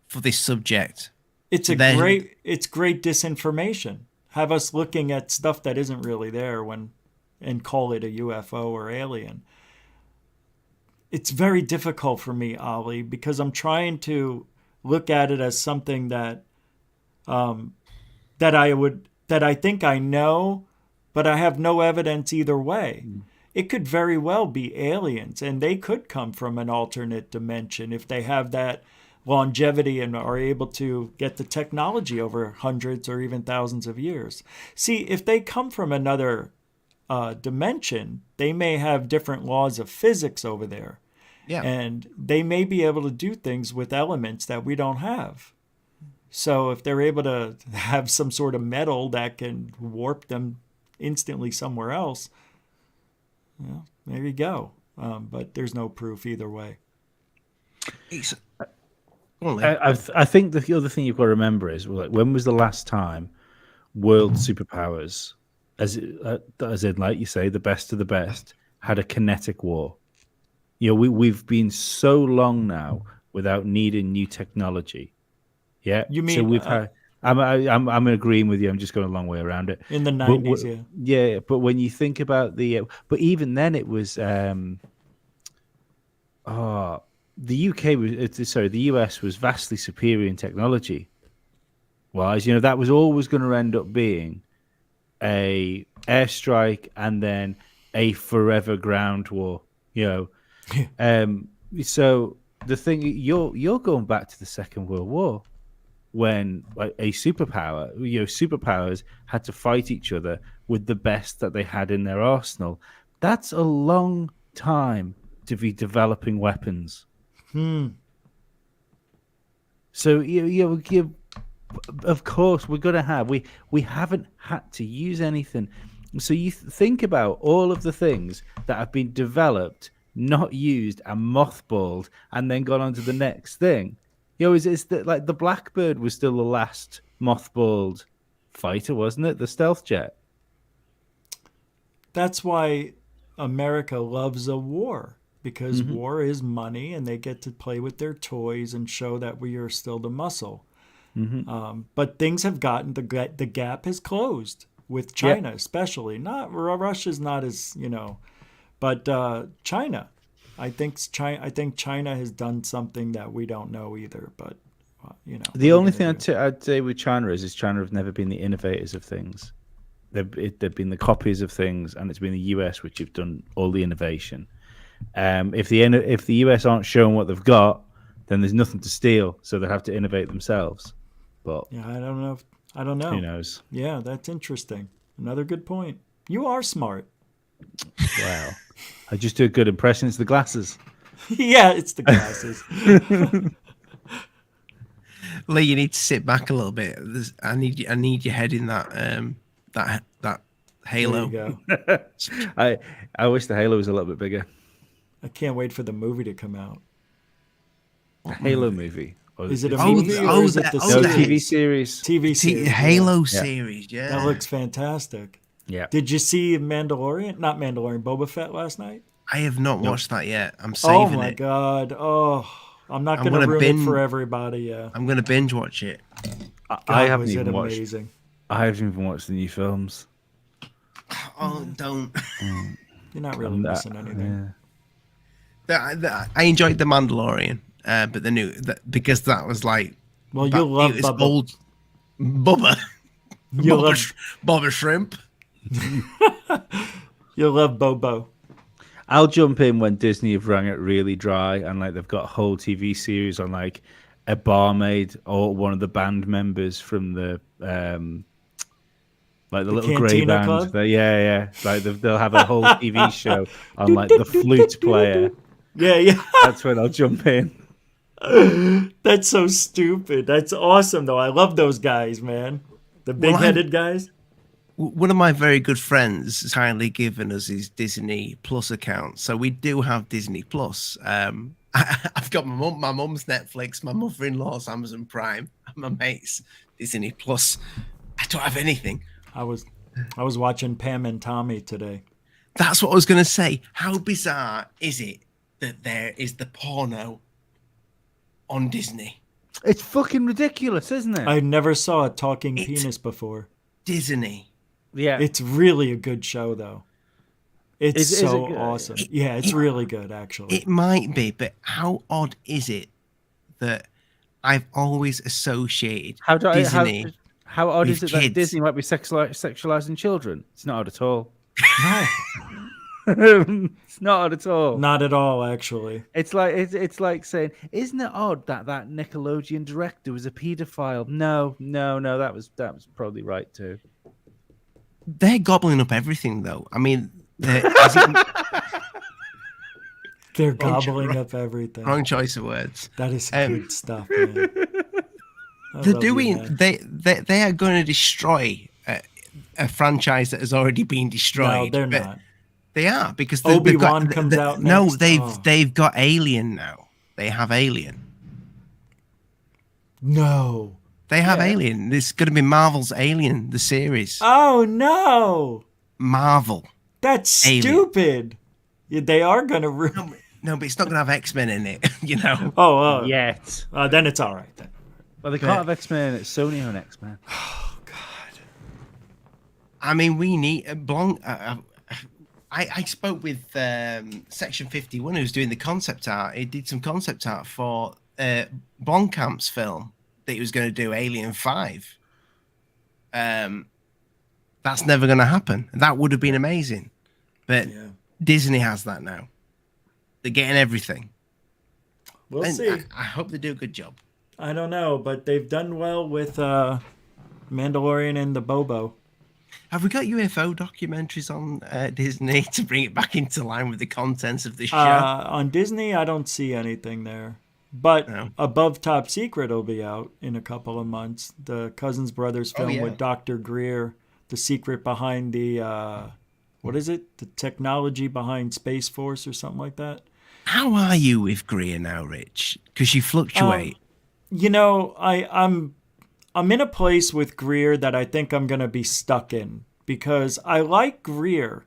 for this subject. It's So a then- great disinformation. Have us looking at stuff that isn't really there and call it a UFO or alien. It's very difficult for me, Ali, because I'm trying to look at it as something that that I think I know, but I have no evidence either way. It could very well be aliens, and they could come from an alternate dimension if they have that longevity and are able to get the technology over hundreds or even thousands of years. See, if they come from another dimension, they may have different laws of physics over there. Yeah. And they may be able to do things with elements that we don't have. So if they're able to have some sort of metal that can warp them instantly somewhere else, well, there you go. But there's no proof either way. It's, well, I think the other thing you've got to remember is, like, when was the last time world superpowers, as in, like you say, the best of the best, had a kinetic war? You know, we've been so long now without needing new technology. Yeah, You mean so we've had. I'm agreeing with you. I'm just going a long way around it. in the But 90s, yeah. Yeah, but when you think about but even then it was, the UK the US was vastly superior in technology. Wise, you know, that was always going to end up being a airstrike and then a forever ground war. You know, so the thing you're going back to the Second World War, when a superpower, superpowers had to fight each other with the best that they had in their arsenal. That's a long time to be developing weapons. So of course we're gonna have we haven't had to use anything. So you think about all of the things that have been developed not used and mothballed and then gone on to the next thing. It's like the Blackbird was still the last mothballed fighter, wasn't it? The stealth jet. That's why America loves a war, because war is money and they get to play with their toys and show that we are still the muscle. But things have gotten, the gap has closed with China, especially. Not Russia's not as, but China. I think China has done something that we don't know either. But the only thing I'd say with China is China have never been the innovators of things. They've been the copies of things, and it's been the US which have done all the innovation. If the US aren't showing what they've got, then there's nothing to steal, so they have to innovate themselves. But yeah, I don't know. Who knows? Yeah, that's interesting. Another good point. You are smart. Wow. I just do a good impression. It's the glasses. Yeah, it's the glasses. Lee, you need to sit back a little bit. I need your head in that that halo. There you go. I wish the halo was a little bit bigger. I can't wait for the movie to come out. The Halo movie. Is it a movie or is it the TV series? TV series. Halo series, yeah. That looks fantastic. Yeah. Did you see Mandalorian? Not Mandalorian, Boba Fett last night? I have not watched that yet. I'm saving it. Oh my god. Oh, I'm not going to ruin it for everybody. Yeah. I'm going to binge watch it. I haven't even watched. Amazing. I haven't even watched the new films. Oh, don't. You're not really missing anything. Yeah. I enjoyed The Mandalorian, but the new because that was like. Well, you'll love Bubba. Old Bubba. Bubba Shrimp. You'll love Bobo. I'll jump in when Disney have rang it really dry and like they've got a whole TV series on like a barmaid or one of the band members from the like the little grey band. Yeah. Like they'll have a whole TV show on like the flute player. Yeah. That's when I'll jump in. That's so stupid. That's awesome though. I love those guys, man. The big-headed guys. One of my very good friends has kindly given us his Disney Plus account, so we do have Disney Plus. I've got my mum's Netflix, my mother-in-law's Amazon Prime, and my mate's Disney Plus. I don't have anything. I was watching Pam and Tommy today. That's what I was going to say. How bizarre is it that there is the porno on Disney? It's fucking ridiculous, isn't it? I never saw a talking penis before. Disney. Yeah. It's really a good show, though. It's so awesome. It's really good, actually. It might be, but how odd is it that I've always associated Disney? How odd is it kids. that Disney might be sexualizing children? It's not odd at all. No. It's not odd at all. Not at all, actually. It's like saying, isn't it odd that Nickelodeon director was a paedophile? No, that was probably right too. They're gobbling up everything, though. I mean, they're gobbling up everything. Wrong choice of words. That is good stuff, man. They're doing. They are going to destroy a franchise that has already been destroyed. No, they're not. They are because Obi-Wan comes out. No, next. they've got Alien now. They have Alien. No. They have Alien. There's going to be Marvel's Alien, the series. Oh, no. Marvel. That's stupid. They are going to... No, but it's not going to have X-Men in it, you know. Oh. Yet. Then it's all right, then. Well, they can't have X-Men. It's Sony on X-Men. Oh, God. I mean, we need... I spoke with Section 51, who's doing the concept art. He did some concept art for Blomkamp's film that he was going to do, Alien 5. That's never going to happen. That would have been amazing. But Disney has that now. They're getting everything. We'll see. I hope they do a good job. I don't know, but they've done well with Mandalorian and the Bobo. Have we got UFO documentaries on Disney to bring it back into line with the contents of the show? On Disney, I don't see anything there. But Above Top Secret will be out in a couple of months. The Cousins Brothers film with Dr. Greer, the secret behind the what is it? The technology behind Space Force or something like that. How are you with Greer now, Rich? Because you fluctuate. You know, I'm in a place with Greer that I think I'm going to be stuck in, because I like Greer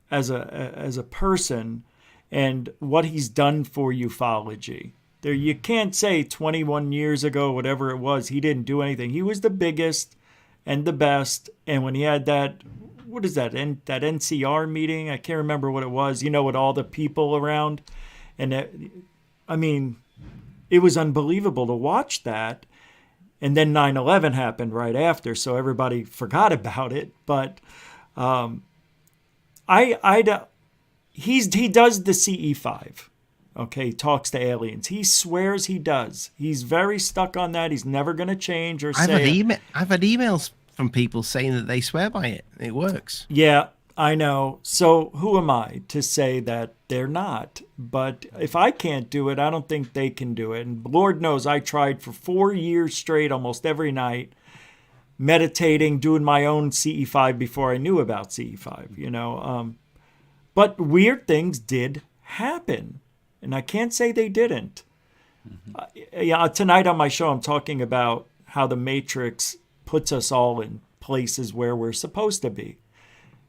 as a person and what he's done for ufology. There, you can't say 21 years ago, whatever it was, he didn't do anything. He was the biggest and the best. And when he had that, what is that, that NCR meeting? I can't remember what it was, you know, with all the people around. And I mean, it was unbelievable to watch that. And then 9/11 happened right after, so everybody forgot about it. But he does the CE5. Okay, he talks to aliens. He swears he does. He's very stuck on that. He's never going to change or I've say. had emails from people saying that they swear by it. It works. Yeah, I know. So who am I to say that they're not? But if I can't do it, I don't think they can do it. And Lord knows I tried for 4 years straight, almost every night, meditating, doing my own CE5 before I knew about CE5, you know. But weird things did happen. And I can't say they didn't. Tonight on my show, I'm talking about how the Matrix puts us all in places where we're supposed to be.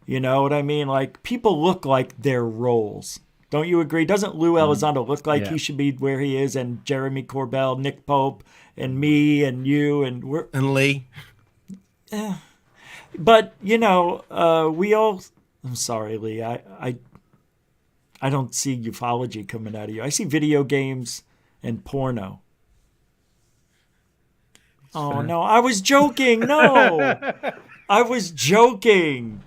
You know what I mean? Like, people look like their roles. Don't you agree? Doesn't Lou Elizondo look like he should be where he is, and Jeremy Corbell, Nick Pope, and me, and you, and Lee? But, you know, we all... I'm sorry, Lee. I don't see ufology coming out of you. I see video games and porno. Oh, no. I was joking. No. I was joking.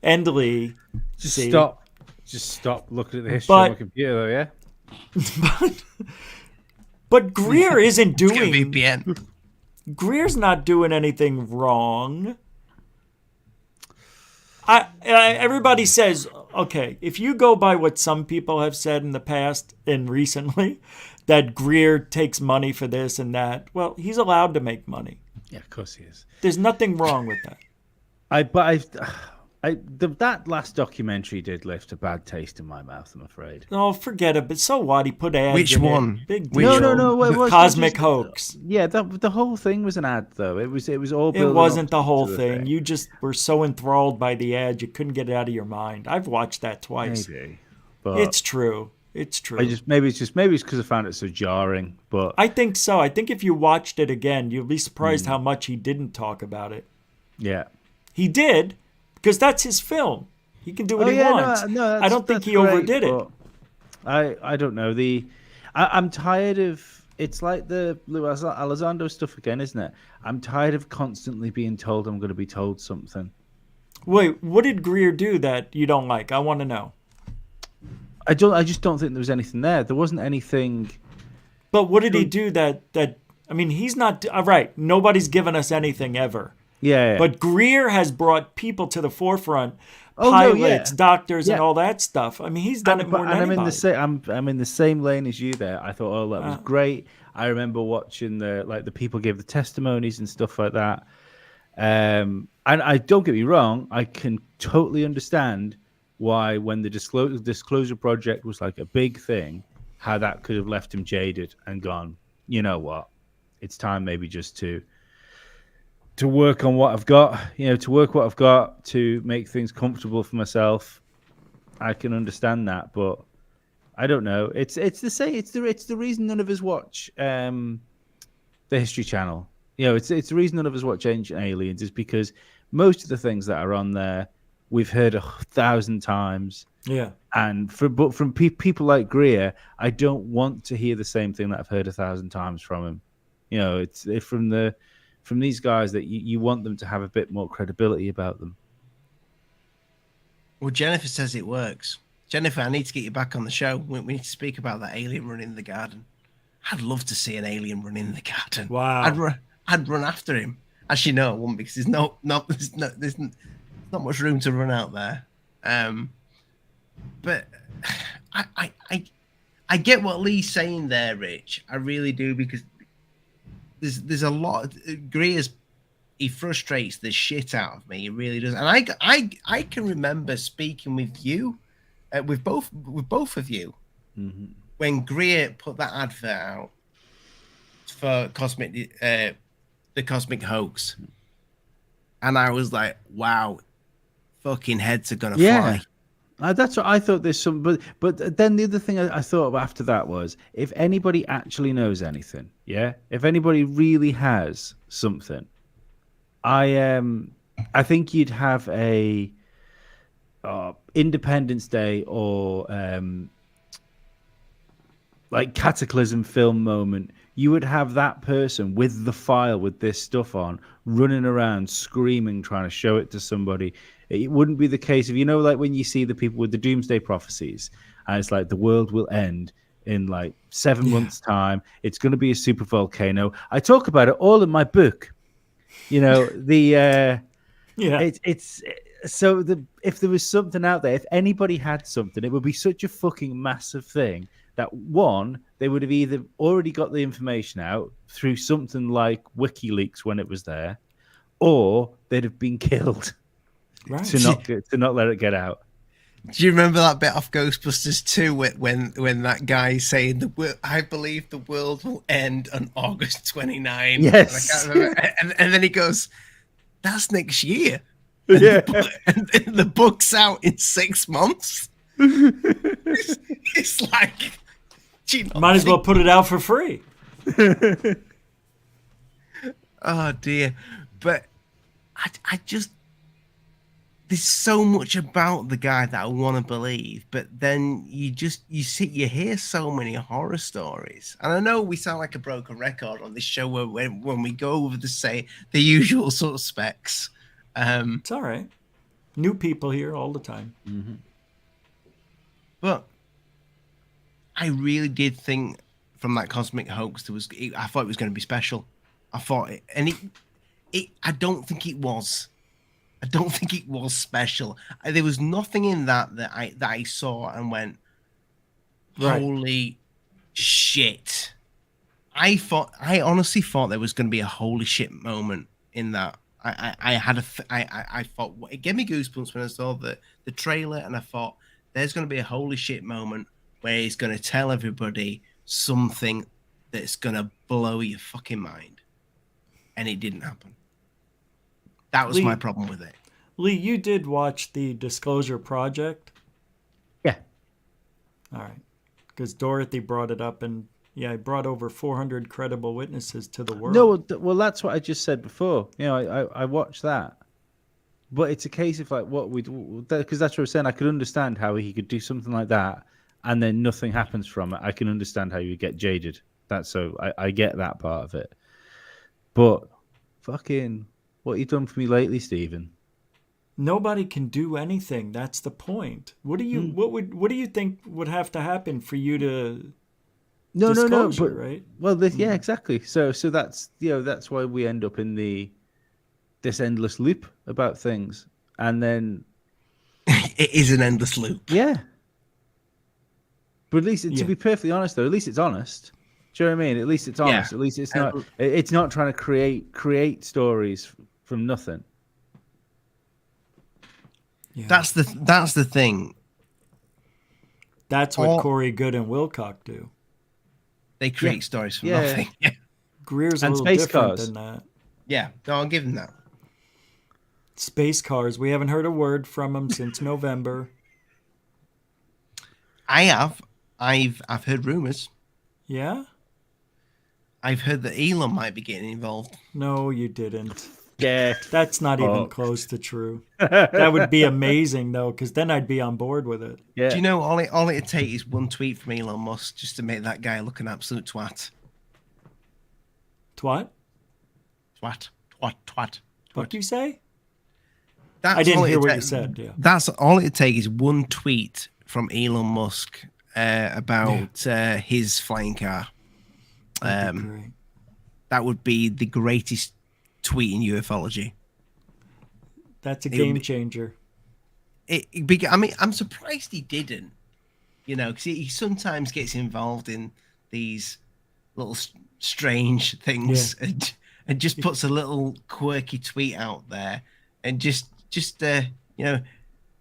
And Lee. Just see? stop. Just stop looking at the history on my computer, though, yeah? But Greer isn't doing... VPN. Greer's not doing anything wrong. Everybody says, okay, if you go by what some people have said in the past and recently, that Greer takes money for this and that, well, he's allowed to make money. Yeah, of course he is. There's nothing wrong with that. That last documentary did lift a bad taste in my mouth, I'm afraid. Oh, forget it. But so what? He put ads Which in one? It. Big Which deal. No. It was Cosmic just, hoax. Yeah, the whole thing was an ad, though. It was all. It building wasn't up the whole to thing. You just were so enthralled by the ad, you couldn't get it out of your mind. I've watched that twice. Maybe, but It's true. It's true. maybe it's because I found it so jarring. But I think so. I think if you watched it again, you'd be surprised how much he didn't talk about it. yeah, He did, because that's his film. He can do what he wants. No, I don't think he great, overdid it. I don't know. I'm tired of. It's like the Lou Elizondo stuff again, isn't it? I'm tired of constantly being told I'm going to be told something. Wait, what did Greer do that you don't like? I want to know. I just don't think there was anything there. There wasn't anything. But what did he do that? I mean, he's not right. Nobody's given us anything ever. Yeah. But Greer has brought people to the forefront. Pilots, doctors, and all that stuff. I mean, he's done it more than anybody. I'm in the same lane as you there. I thought, that was great. I remember watching the people give the testimonies and stuff like that. And I don't get me wrong, I can totally understand why when the disclosure project was like a big thing, how that could have left him jaded and gone, you know what, it's time maybe just to work on what I've got, to make things comfortable for myself. I can understand that, but I don't know. It's the same. It's the reason none of us watch the History Channel. It's the reason none of us watch Ancient Aliens is because most of the things that are on there we've heard 1,000 times. Yeah. And from people like Greer, I don't want to hear the same thing that I've heard 1,000 times from him. It's from these guys that you want them to have a bit more credibility about them. Well, Jennifer says it works. Jennifer, I need to get you back on the show. We need to speak about that alien running in the garden. I'd love to see an alien run in the garden. Wow. I'd run after him. Actually, no, I wouldn't, because there's not much room to run out there. But I get what Lee's saying there, Rich. I really do, because there's a lot. Greer's he frustrates the shit out of me. He really does. And I can remember speaking with you, with both of you, when Greer put that advert out for the Cosmic Hoax, and I was like, wow, fucking heads are gonna fly. That's what I thought. There's some, but then the other thing I thought of after that was, if anybody actually knows anything, if anybody really has something, I think you'd have a Independence Day or like Cataclysm film moment. You would have that person with the file with this stuff on, running around screaming, trying to show it to somebody. It wouldn't be the case if, like when you see the people with the doomsday prophecies, and it's like the world will end in like 7 months' time. It's going to be a super volcano. I talk about it all in my book. It's so if there was something out there, if anybody had something, it would be such a fucking massive thing that one, they would have either already got the information out through something like WikiLeaks when it was there, or they'd have been killed to not let it get out. Do you remember that bit off Ghostbusters 2 when that guy saying I believe the world will end on August 29? Yes. And then he goes, that's next year. Yeah. And the book's out in 6 months. It's like, might as well put it out for free. Oh dear. But I just, there's so much about the guy that I want to believe, but then you hear so many horror stories. And I know we sound like a broken record on this show when we go over the usual suspects. It's all right. New people here all the time. Mm-hmm. But I really did think from that Cosmic Hoax I thought it was going to be special. I thought it, and I don't think it was. I don't think it was special. There was nothing in that I saw and went, holy shit. I honestly thought there was going to be a holy shit moment in that. I thought it gave me goosebumps when I saw the trailer, and I thought there's going to be a holy shit moment where he's going to tell everybody something that's going to blow your fucking mind. And it didn't happen. That was my problem with it. Lee, you did watch the Disclosure Project? Yeah. All right. Because Dorothy brought it up, and I brought over 400 credible witnesses to the world. No, well, that's what I just said before. I watched that. But it's a case of like because that's what I was saying. I could understand how he could do something like that and then nothing happens from it. I can understand how you get jaded. I get that part of it. But fucking, what you done for me lately, Stephen? Nobody can do anything. That's the point. What do you think would have to happen for you to No, but, right? Well, yeah, exactly. So that's that's why we end up in this endless loop about things, and then it is an endless loop. Yeah. But at least, to be perfectly honest, though, at least it's honest. Do you know what I mean? At least it's honest. Yeah. At least it's not. It's not trying to create stories from nothing. Yeah. That's the thing. That's what Corey Good and Wilcock do. They create stories from nothing. Yeah. Greer's a little different than that. Yeah, no, I'll give him that. Space cars. We haven't heard a word from him since November. I have. I've heard rumors. Yeah? I've heard that Elon might be getting involved. No, you didn't. Yeah. That's not even close to true. That would be amazing, though, because then I'd be on board with it. Yeah. Do you know, all it'd take is one tweet from Elon Musk just to make that guy look an absolute twat. Twat? Twat. What do you say? That's I didn't hear what you said. Yeah. That's all it takes is one tweet from Elon Musk about his flying car. That would be the greatest tweet in ufology. That's a game changer. I'm surprised he didn't. Because he sometimes gets involved in these little strange things, and and just puts a little quirky tweet out there, and just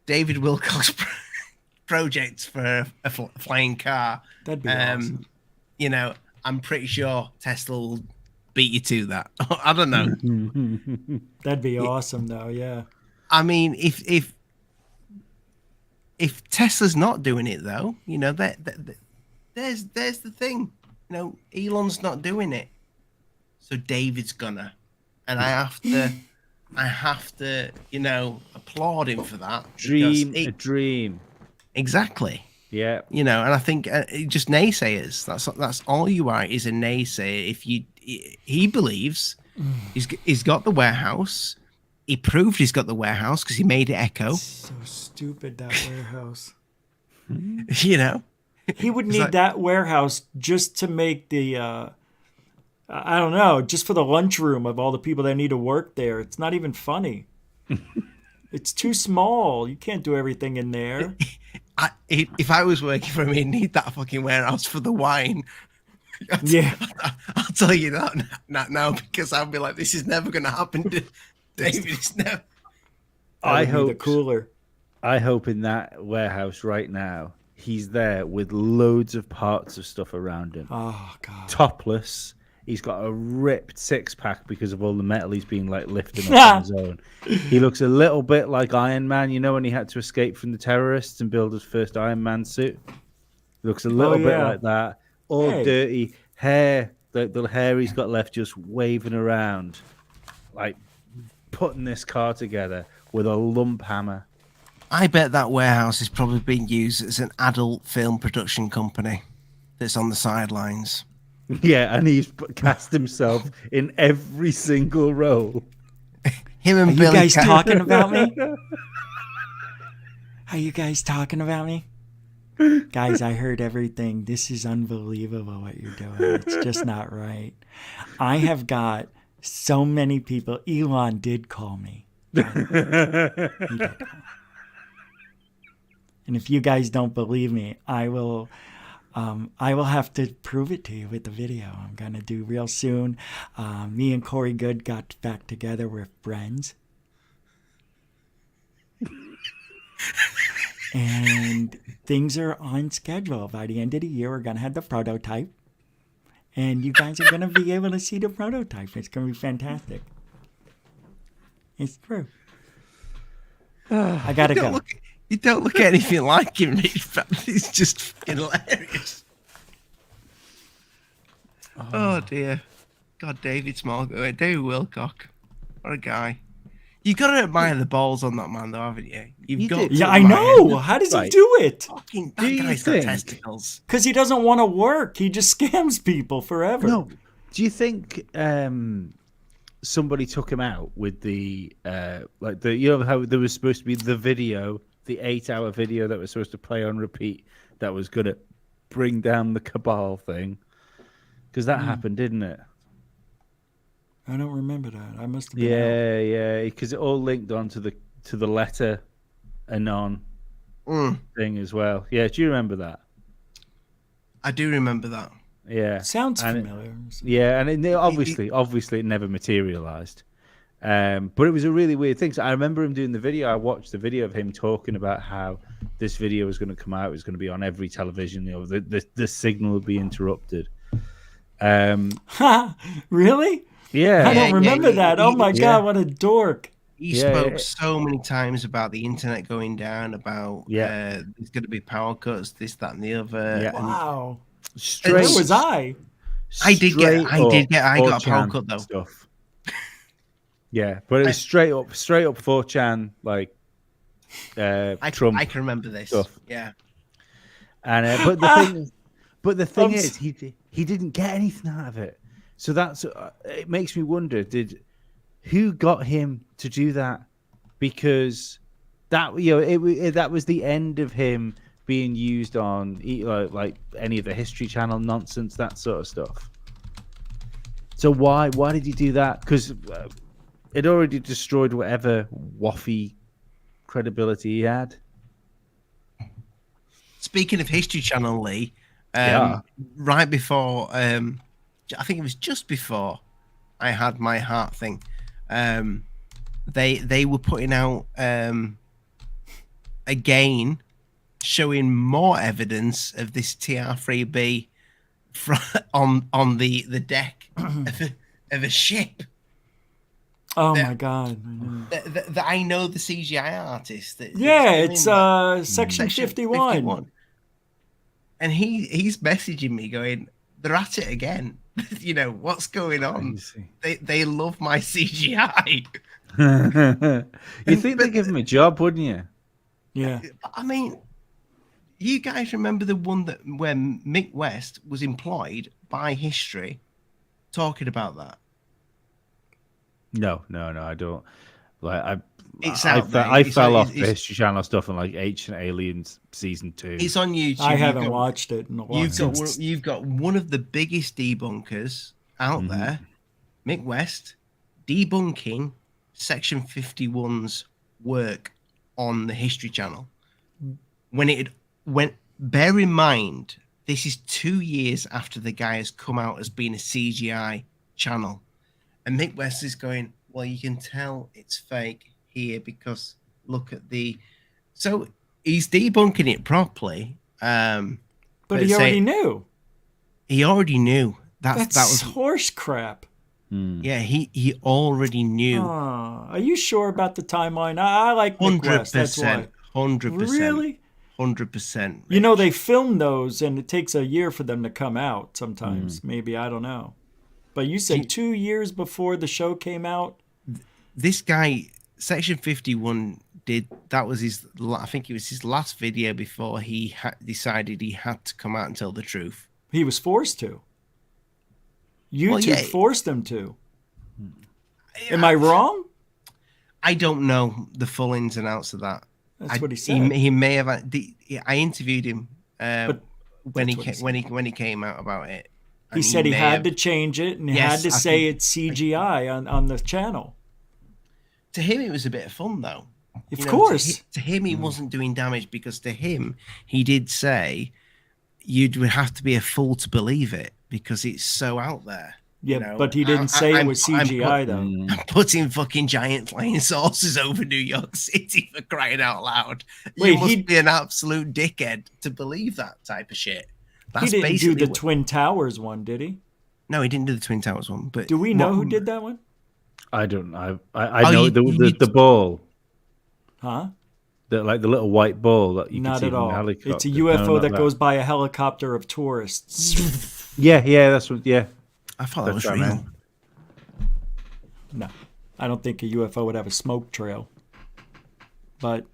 David Wilcox projects for a flying car. That'd be awesome. I'm pretty sure Tesla will beat you to that. I don't know. That'd be awesome, though. Yeah. I mean, if Tesla's not doing it, though, there's the thing. Elon's not doing it, so David's gonna, and I have to, applaud him for that. A dream. Exactly. Yeah. And I think just naysayers. That's all you are, is a naysayer. He believes he's got the warehouse. He proved he's got the warehouse because he made it echo. So stupid, that warehouse. He would need that warehouse just to make the, I don't know, just for the lunchroom of all the people that need to work there. It's not even funny. It's too small. You can't do everything in there. If I was working for him, he'd need that fucking warehouse for the wine. I'll tell you that now, because I'll be like, this is never going to happen to David. It's never. I hope the cooler. I hope in that warehouse right now, he's there with loads of parts of stuff around him. Oh God. Topless. He's got a ripped six-pack because of all the metal he's been lifting up on his own. He looks a little bit like Iron Man, when he had to escape from the terrorists and build his first Iron Man suit. He looks a little bit like that. All dirty hair, the hair he's got left just waving around, like putting this car together with a lump hammer. I bet that warehouse is probably being used as an adult film production company that's on the sidelines. Yeah, and he's cast himself in every single role. Him and Are Billy. You guys talking about me? Are you guys talking about me? Guys, I heard everything. This is unbelievable what you're doing. It's just not right. I have got so many people. Elon did call me. He did call me. And if you guys don't believe me, I will have to prove it to you with the video I'm going to do real soon. Me and Corey Good got back together. We're friends. And things are on schedule. By the end of the year, we're going to have the prototype. And you guys are going to be able to see the prototype. It's going to be fantastic. It's true. I got to go. You don't look anything like him. He's just fucking hilarious. Oh dear. God, David Smallgood. David Wilcock. What a guy. You got to admire the balls on that man, though, haven't you? You've got to Yeah, I know. How does he do it? Fucking, that guy's got testicles. Because he doesn't want to work. He just scams people forever. No. Do you think somebody took him out with the how there was supposed to be the video, the 8-hour video that was supposed to play on repeat, that was going to bring down the cabal thing? Because that happened, didn't it? I don't remember that. I must have been out. Yeah, because it all linked on to the letter anon thing as well. Yeah, do you remember that? I do remember that. Yeah, sounds familiar. And obviously it never materialized. But it was a really weird thing. So I remember him doing the video. I watched the video of him talking about how this video was going to come out. It was going to be on every television. The signal would be interrupted. Really? Yeah. I don't remember that. Oh my God, what a dork. He spoke so many times about the internet going down, about there's going to be power cuts, this, that, and the other. Yeah. Wow. Straight. Where was I? I got a power cut though. Stuff. Yeah, but it was straight up 4chan, like Trump. I can remember this stuff. Yeah. And but the thing is, he didn't get anything out of it. So that's it makes me wonder, who got him to do that? Because that that was the end of him being used on like any of the History Channel nonsense, that sort of stuff. So why did he do that? Because it already destroyed whatever waffy credibility he had. Speaking of History Channel, Lee, right before, I think it was just before I Had My Heart thing. They were putting out again, showing more evidence of this TR-3B on the deck of a ship. Oh my God! I know. That I know the CGI artist. Yeah, it's Section 51. And he's messaging me going, "They're at it again." You know what's going on? They love my CGI. You think they'd give him a job, wouldn't you? Yeah. I mean, you guys remember the one that when Mick West was employed by History talking about that? No, I don't. Like I fell off the History Channel stuff on like Ancient Aliens season 2. It's on YouTube. I haven't watched it in a while. You've got one of the biggest debunkers out there, Mick West, debunking Section 51's work on the History Channel. Bear in mind, this is 2 years after the guy has come out as being a CGI channel. And Mick West is going, well, you can tell it's fake here because look at the... So he's debunking it properly. But he already knew. He already knew. That was horse crap. Yeah, he already knew. Are you sure about the timeline? I like Mick West, that's why. 100%. Really? 100%. You know, they film those and it takes a year for them to come out sometimes. Maybe, I don't know. But you said 2 years before the show came out? This guy, Section 51, that was I think it was his last video before he decided he had to come out and tell the truth. He was forced to. YouTube forced him to. Am I wrong? I don't know the full ins and outs of that. That's what he said. He may have. I interviewed him when he came out about it. He said he had to change it and he had to say it's CGI on the channel. To him, it was a bit of fun, though. Of course. To him, he wasn't doing damage because to him, he did say you'd have to be a fool to believe it because it's so out there. Yeah, but he didn't say it was CGI, though. I'm putting fucking giant flying saucers over New York City for crying out loud. Wait, you must be an absolute dickhead to believe that type of shit. He didn't do the Twin Towers one, did he? No, he didn't do the Twin Towers one. But do we know who did that one? I don't know. I know the ball. Huh? The little white ball that you can see from the helicopter. It's a UFO that goes by a helicopter of tourists. yeah, that's what. Yeah, I thought that was real. No, I don't think a UFO would have a smoke trail. But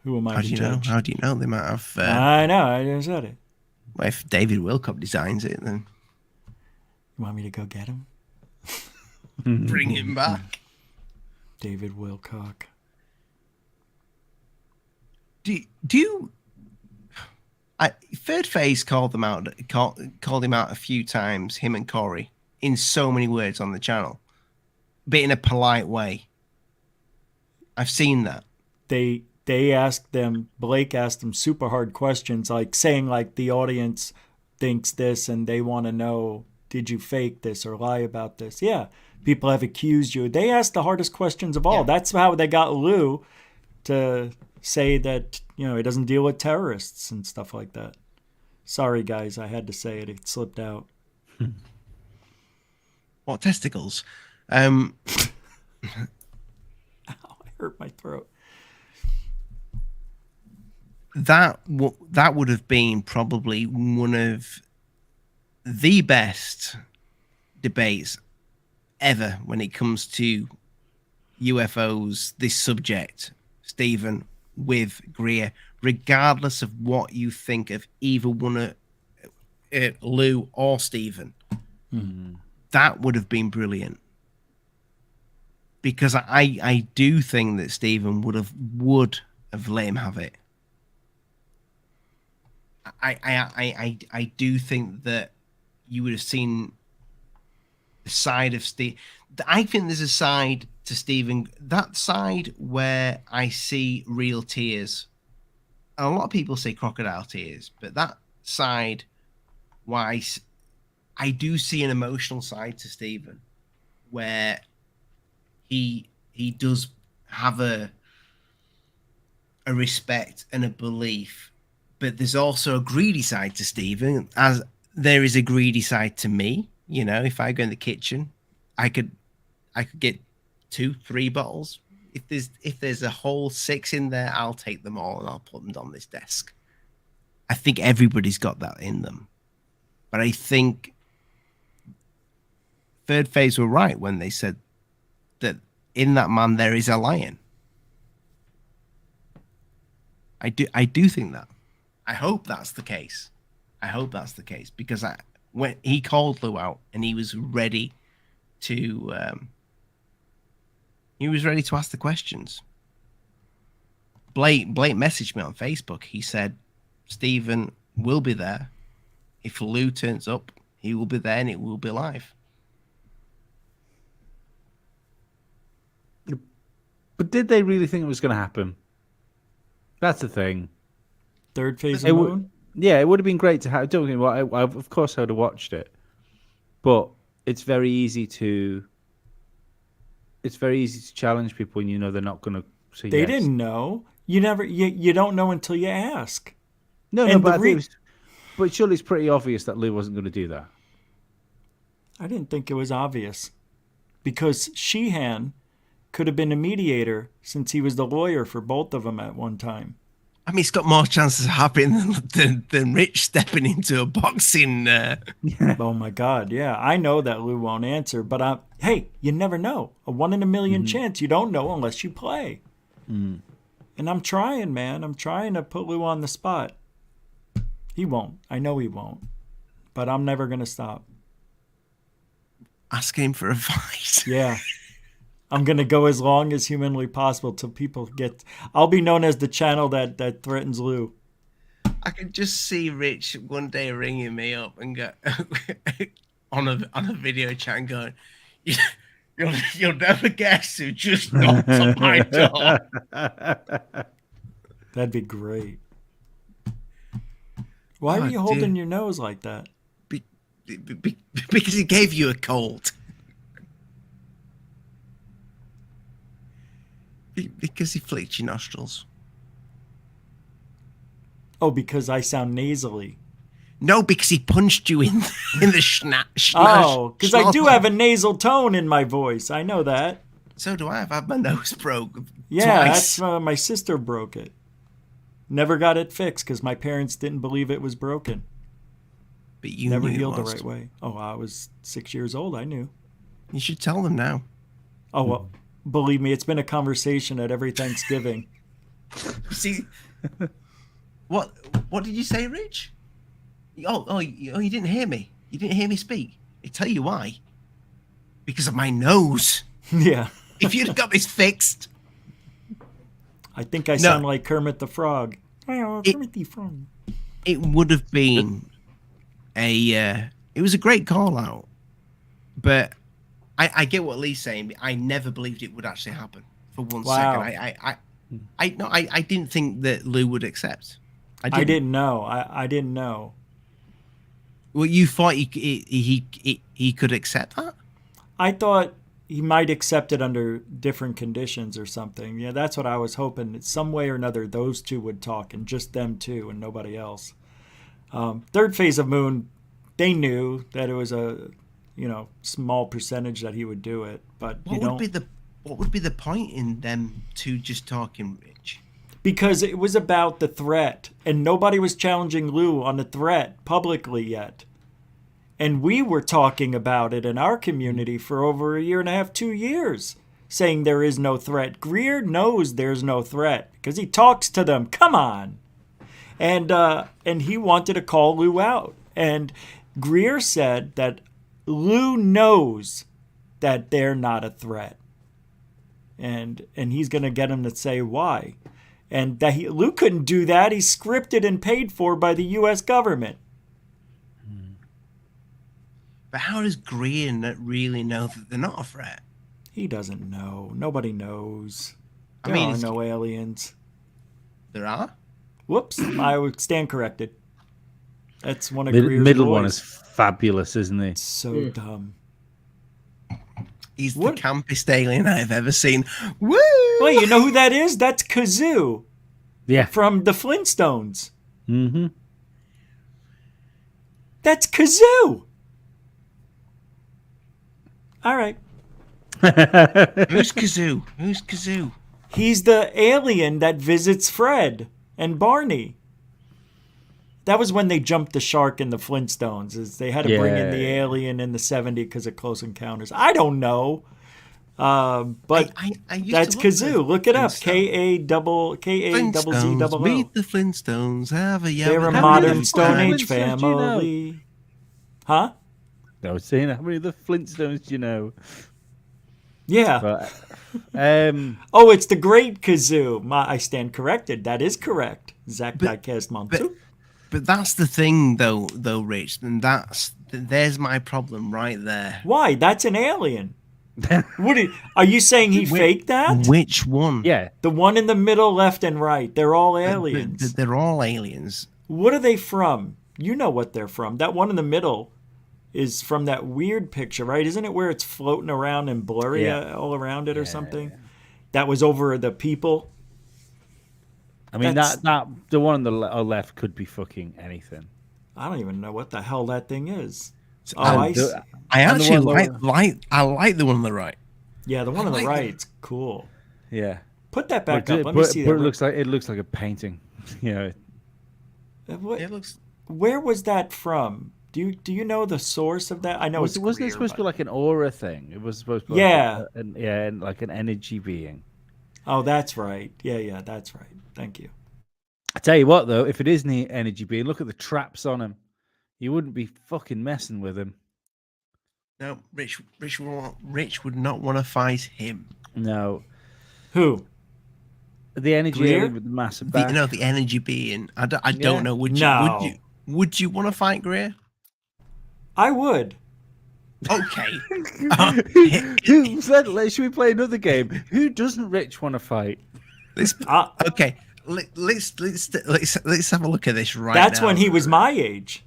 who am I to judge? How do you know? They might have. I know. I just said it. Well, if David Wilcock designs it, then you want me to go get him? Bring him back. David Wilcock. Do you? Third Phase called him out a few times. Him and Corey in so many words on the channel, but in a polite way. I've seen that. They asked them. Blake asked them super hard questions, like saying like the audience thinks this and they want to know, did you fake this or lie about this? Yeah, people have accused you. They asked the hardest questions of all. Yeah. That's how they got Lou to say that, you know, he doesn't deal with terrorists and stuff like that. Sorry, guys, I had to say it. It slipped out. What, testicles? Ow, I hurt my throat. That would have been probably one of the best debates ever when it comes to UFOs, this subject, Stephen, with Greer, regardless of what you think of either one of Lou or Stephen. Mm-hmm. That would have been brilliant. Because I do think that Stephen would have let him have it. I do think that you would have seen the side of Steve. I think there's a side to Stephen, that side where I see real tears. And a lot of people say crocodile tears, but that side, why I do see an emotional side to Stephen, where he does have a respect and a belief, but there's also a greedy side to Stephen, as there is a greedy side to me. You know, if I go in the kitchen, I could get 2-3 bottles. If there's a whole 6 in there, I'll take them all and I'll put them on this desk. I think everybody's got that in them, but I think Third Phase were right when they said that in that man there is a lion. I do think that. I hope that's the case. Because when he called Lou out and he was ready to ask the questions. Blake messaged me on Facebook. He said, Stephen will be there. If Lou turns up, he will be there and it will be live. But did they really think it was going to happen? That's the thing. Third Phase of Moon? Yeah, it would have been great to have. Don't get me wrong, of course I would have watched it. But it's very easy to challenge people when you know they're not going to say They yes. didn't know. You don't know until you ask. No, but surely it's pretty obvious that Lou wasn't going to do that. I didn't think it was obvious. Because Sheehan could have been a mediator since he was the lawyer for both of them at one time. I mean, it's got more chances of happening than Rich stepping into a boxing. Oh my God, yeah. I know that Lou won't answer, but hey, you never know. A 1 in a million chance. You don't know unless you play. And I'm trying, man. I'm trying to put Lou on the spot. He won't. I know he won't. But I'm never going to stop. Ask him for advice. Yeah. I'm going to go as long as humanly possible till people get... I'll be known as the channel that threatens Lou. I could just see Rich one day ringing me up and go on a video chat and going, you'll never guess who just knocked on my door. That'd be great. Why are you holding your nose like that? Because he gave you a cold. Because he flicked your nostrils. Oh, because I sound nasally. No, because he punched you in the Oh, because I do have a nasal tone in my voice. I know that. So do I. I've had my nose broke Yeah, twice. that's my sister broke it. Never got it fixed because my parents didn't believe it was broken. But you never knew healed it the was. right way. Oh, I was 6 years old. I knew. You should tell them now. Oh, well, believe me, it's been a conversation at every Thanksgiving. See, what did you say, Rich? Oh, you didn't hear me. You didn't hear me speak. I tell you why. Because of my nose. Yeah. If you'd have got this fixed. I think I sound like Kermit the Frog. Oh, Kermit the Frog. It would have been it was a great call out. But I get what Lee's saying. I never believed it would actually happen for 1 second. I didn't think that Lou would accept. I didn't know. I didn't know. Well, you thought he could accept that? I thought he might accept it under different conditions or something. Yeah, that's what I was hoping. Some way or another, those two would talk, and just them two and nobody else. Third Phase of Moon, they knew that it was a small percentage that he would do it, but what would be the point in them two just talking, Rich? Because it was about the threat, and nobody was challenging Lou on the threat publicly yet. And we were talking about it in our community for over 1.5 years, 2 years, saying there is no threat. Greer knows there's no threat because he talks to them. Come on. And he wanted to call Lou out. And Greer said that Lou knows that they're not a threat. And he's going to get him to say why. And that Lou couldn't do that. He's scripted and paid for by the U.S. government. But how does Greer really know that they're not a threat? He doesn't know. Nobody knows. There are no aliens. There are? Whoops. I would stand corrected. That's one of The Greer's middle boys. one is fabulous, isn't he? So dumb. He's What? the campest alien I've ever seen. Woo! Wait, you know who that is? That's Kazoo Yeah. from the Flintstones. Mm-hmm. That's Kazoo. All right. Who's Kazoo? Who's Kazoo? He's the alien that visits Fred and Barney. That was when they jumped the shark in the Flintstones. Is they had to bring in the Yeah. alien in the 70s because of Close Encounters. I don't know. But I used that's to love Kazoo. the Look it up. Flintstones. Flintstones, meet the Flintstones. Have a They're a How many modern of Stone the Age Flintstones do you know? family. Huh? I was saying, how many of the Flintstones do you know? Yeah. But, Oh, it's the Great Kazoo. I stand corrected. That is correct. Zach Diecast Montu. But that's the thing, though, Rich, and there's my problem right there. Why? That's an alien. Are you saying he faked that? Which one? yeah. The one in the middle, left and right. They're all aliens. They're all aliens. What are they from? You know what they're from. That one in the middle is from that weird picture, right? Isn't it where it's floating around and blurry all around it or something? That was over the people. I mean, That's- that the one on the left could be fucking anything. I don't even know what the hell that thing is. Oh, And I see. I And the actually one like the one on the right. Yeah, the one I on the like right's cool. Yeah. Put that back But up. Let me see but that. it looks like a painting. You know. It looks. Where was that from? Do you know the source of that? I know Wasn't it Greer, supposed to be but- like an aura thing? It was supposed to be and like an energy being. Oh, that's right. Yeah, that's right. Thank you. I tell you what, though, if it is an energy being, look at the traps on him. You wouldn't be fucking messing with him. No, Rich would not want to fight him. No, Who? the energy Greer? alien with the massive back. The energy being. I don't know. Would you? No. Would you want to fight Greer? I would. Okay. Should we play another game? Who doesn't Rich want to fight? Okay. Let's have a look at this right That's now. when he was my age.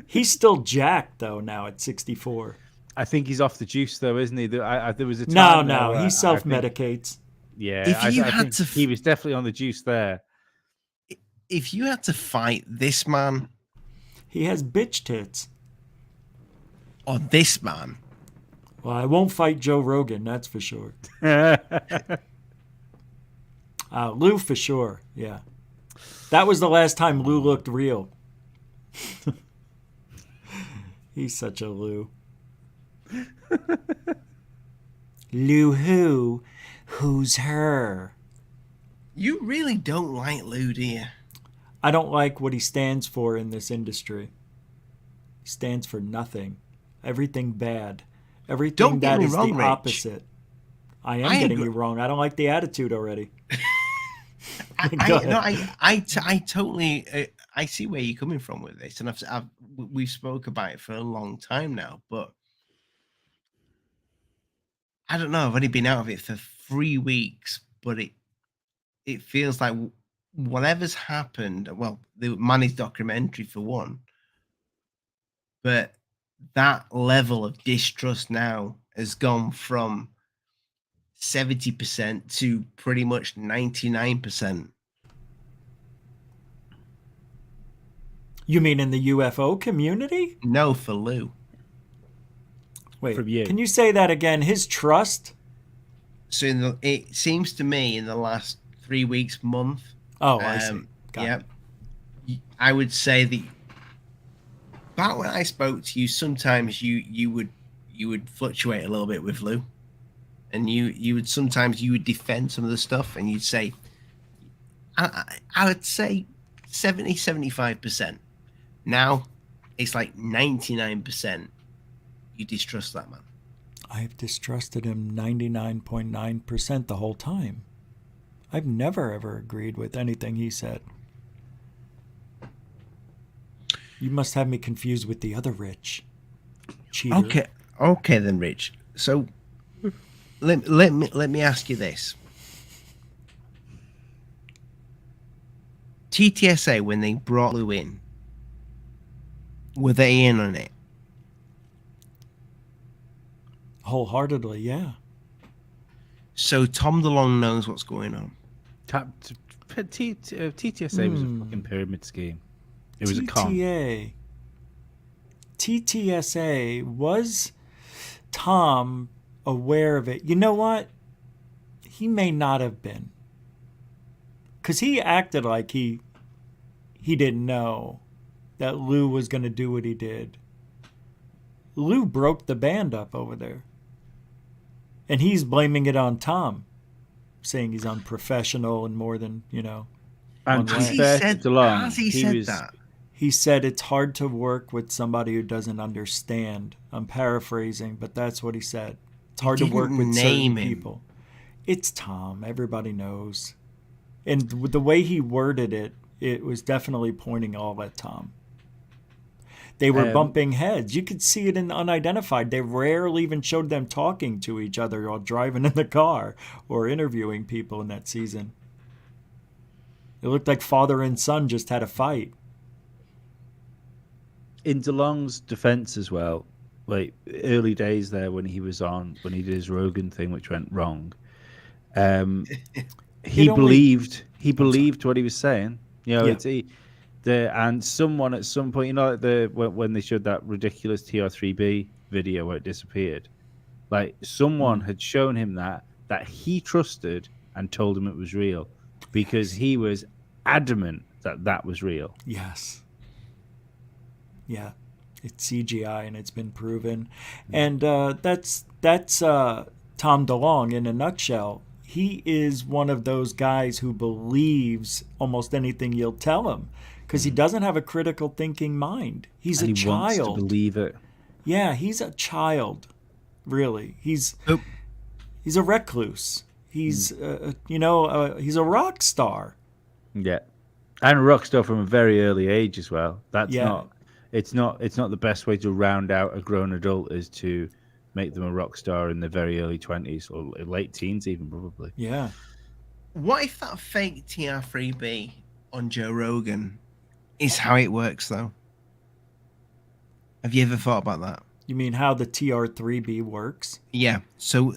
He's still jacked though now at 64. I think he's off the juice though, isn't he? There was a time No, where he I self-medicates. Yeah, If you I had think to he was definitely on the juice there. If you had to fight this man He has bitch tits. or this man, Well, I won't fight Joe Rogan, that's for sure. Lou for sure, yeah. That was the last time Lou looked real. He's such a Lou. Lou who? Who's her? you really don't like Lou, do you? I don't like what he stands for in this industry. He stands for nothing. Everything bad. Everything Don't get that me is wrong, the Rich. opposite. I am I getting agree. you wrong. I don't like the attitude already. I totally I see where you're coming from with this, and we've spoke about it for a long time now, but I don't know. I've only been out of it for 3 weeks, but it feels like whatever's happened. Well, the Manny's documentary for one, but that level of distrust now has gone from 70% to pretty much 99%. You mean in the UFO community? No for Lou. Wait, From you. can you say that again? His trust? So it seems to me in the last 3 weeks, month. Oh, I see. Got Yeah, it. I would say that back when I spoke to you, sometimes you would fluctuate a little bit with Lou, and you would sometimes you would defend some of the stuff, and you'd say, I would say 75%. Now it's like 99%. You distrust that man. I've distrusted him 99.9% the whole time. I've never, ever agreed with anything he said. You must have me confused with the other Rich. Cheater. Okay then, Rich. So let me ask you this. TTSA, when they brought Lou in, were they in on it? Wholeheartedly, yeah. So Tom DeLonge knows what's going on. TTSA was a fucking pyramid scheme. It was a con. TTSA, was Tom aware of it? You know what? He may not have been. Because he acted like he didn't know that Lou was going to do what he did. Lou broke the band up over there. And he's blaming it on Tom, saying he's unprofessional and more than, And one to way. be fair to DeLonge, Has he said that? He said it's hard to work with somebody who doesn't understand. I'm paraphrasing, but that's what he said. It's hard to work with certain people. It's Tom. Everybody knows. And the way he worded it, it was definitely pointing all at Tom. They were bumping heads. You could see it in Unidentified. They rarely even showed them talking to each other while driving in the car or interviewing people in that season. It looked like father and son just had a fight. In DeLonge's defense as well, like early days there when he did his Rogan thing, which went wrong, he believed what he was saying. And someone at some point, like when they showed that ridiculous TR3B video where it disappeared, like someone had shown him that he trusted and told him it was real because he was adamant that was real. Yes. Yeah, it's CGI and it's been proven. And that's Tom DeLonge in a nutshell. He is one of those guys who believes almost anything you'll tell him because he doesn't have a critical thinking mind. He's a child. Wants to believe it. Yeah, he's a child, really. He's a recluse. He's he's a rock star. Yeah, and a rock star from a very early age as well. It's not the best way to round out a grown adult is to make them a rock star in their very early 20s or late teens even, probably. Yeah. What if that fake TR3B on Joe Rogan is how it works, though? Have you ever thought about that? You mean how the TR3B works? Yeah. So,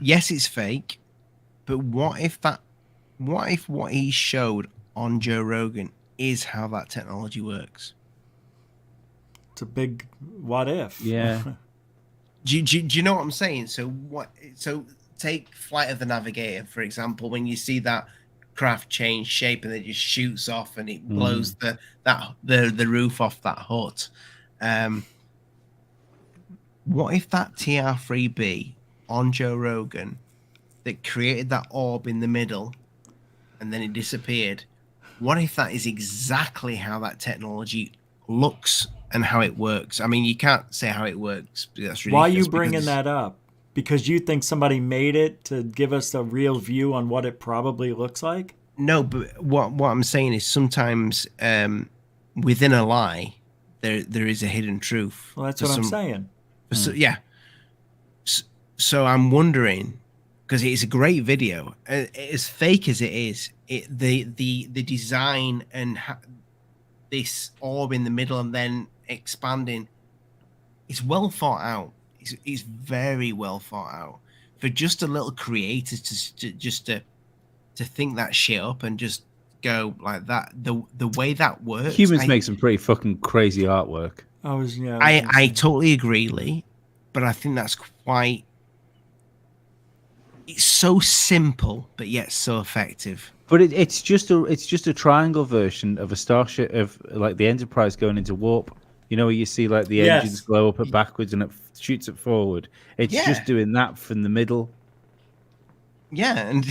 yes, it's fake, but what if what he showed on Joe Rogan is how that technology works? It's a big what if. Yeah. Do you know what I'm saying? So take Flight of the Navigator, for example, when you see that craft change shape and it just shoots off and it blows the roof off that hut. What if that TR3B on Joe Rogan that created that orb in the middle and then it disappeared? What if that is exactly how that technology looks and how it works? I mean, you can't say how it works. That's ridiculous. Why are you bringing that up? Because you think somebody made it to give us a real view on what it probably looks like? No, but what I'm saying is sometimes within a lie, there is a hidden truth. Well, that's what I'm saying. So, yeah. So I'm wondering, because it's a great video, as fake as it is, the design and this orb in the middle and then expanding, it's well thought out. It's very well thought out for just a little creator to think that shit up and just go like that. The way that works, humans make some pretty fucking crazy artwork. I totally agree, Lee, but I think that's quite. It's so simple, but yet so effective. But it's just a triangle version of a starship of like the Enterprise going into warp. You know, where you see like the engines glow up at backwards and it shoots it forward. It's just doing that from the middle. Yeah, and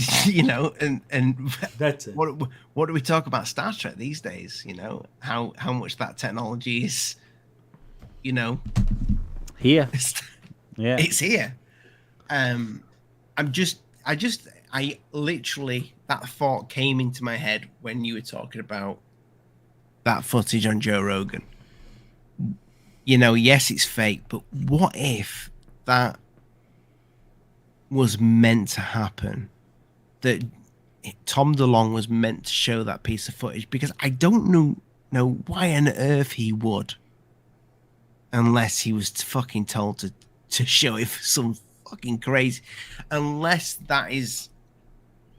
and that's it. What do we talk about Star Trek these days? You know, how much that technology is, here. Yeah, it's here. I literally, that thought came into my head when you were talking about that footage on Joe Rogan. Yes, it's fake, but what if that was meant to happen? That Tom DeLonge was meant to show that piece of footage? Because I don't know why on earth he would, unless he was fucking told to show it for some fucking crazy. Unless that is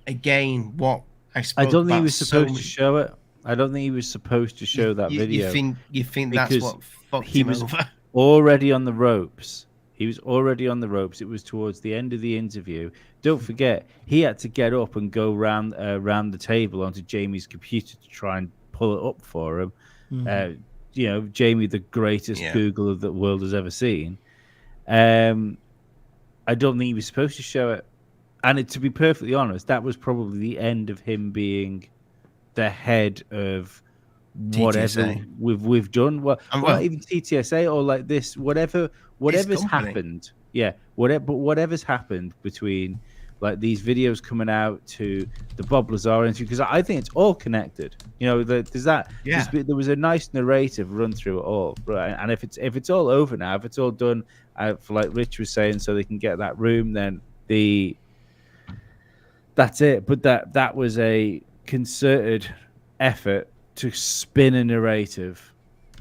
again what I I spoke don't think he about was so supposed to many. show it. I don't think he was supposed to show that video You think that's because what fucked he him was over? already on the ropes. He was already on the ropes. It was towards the end of the interview. Don't forget, he had to get up and go round the table onto Jamie's computer to try and pull it up for him. Jamie, the greatest Yeah. Google the world has ever seen. I don't think he was supposed to show it. And to be perfectly honest, that was probably the end of him being the head of whatever TTSA. we've done. Well, And not well, even TTSA or like this, whatever's company. happened. Yeah, whatever's happened between like these videos coming out to the Bob Lazar interview, because I think it's all connected. There's that. Yeah. There was a nice narrative run through it all, right? And if it's all over now, if it's all done, for like Rich was saying, so they can get that room, then that's it. But that was a concerted effort to spin a narrative,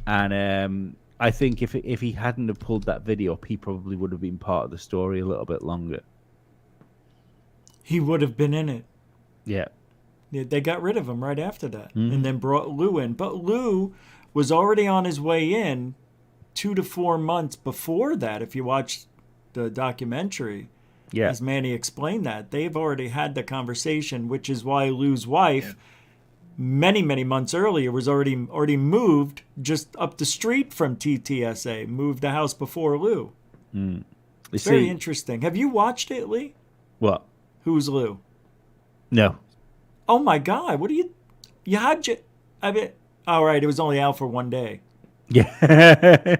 and I think if he hadn't have pulled that video up, he probably would have been part of the story a little bit longer. He would have been in it. Yeah. They got rid of him right after that, and then brought Lou in. But Lou was already on his way in 2 to 4 months before that. If you watch the documentary, Yeah. as Manny explained that, they've already had the conversation, which is why Lou's wife, many, many months earlier, was already moved just up the street from TTSA, moved the house before Lou. It's very interesting. Have you watched it, Lee? What? Who's Lou? No. Oh my God! What are you? I mean, all right. It was only out for one day. Yeah.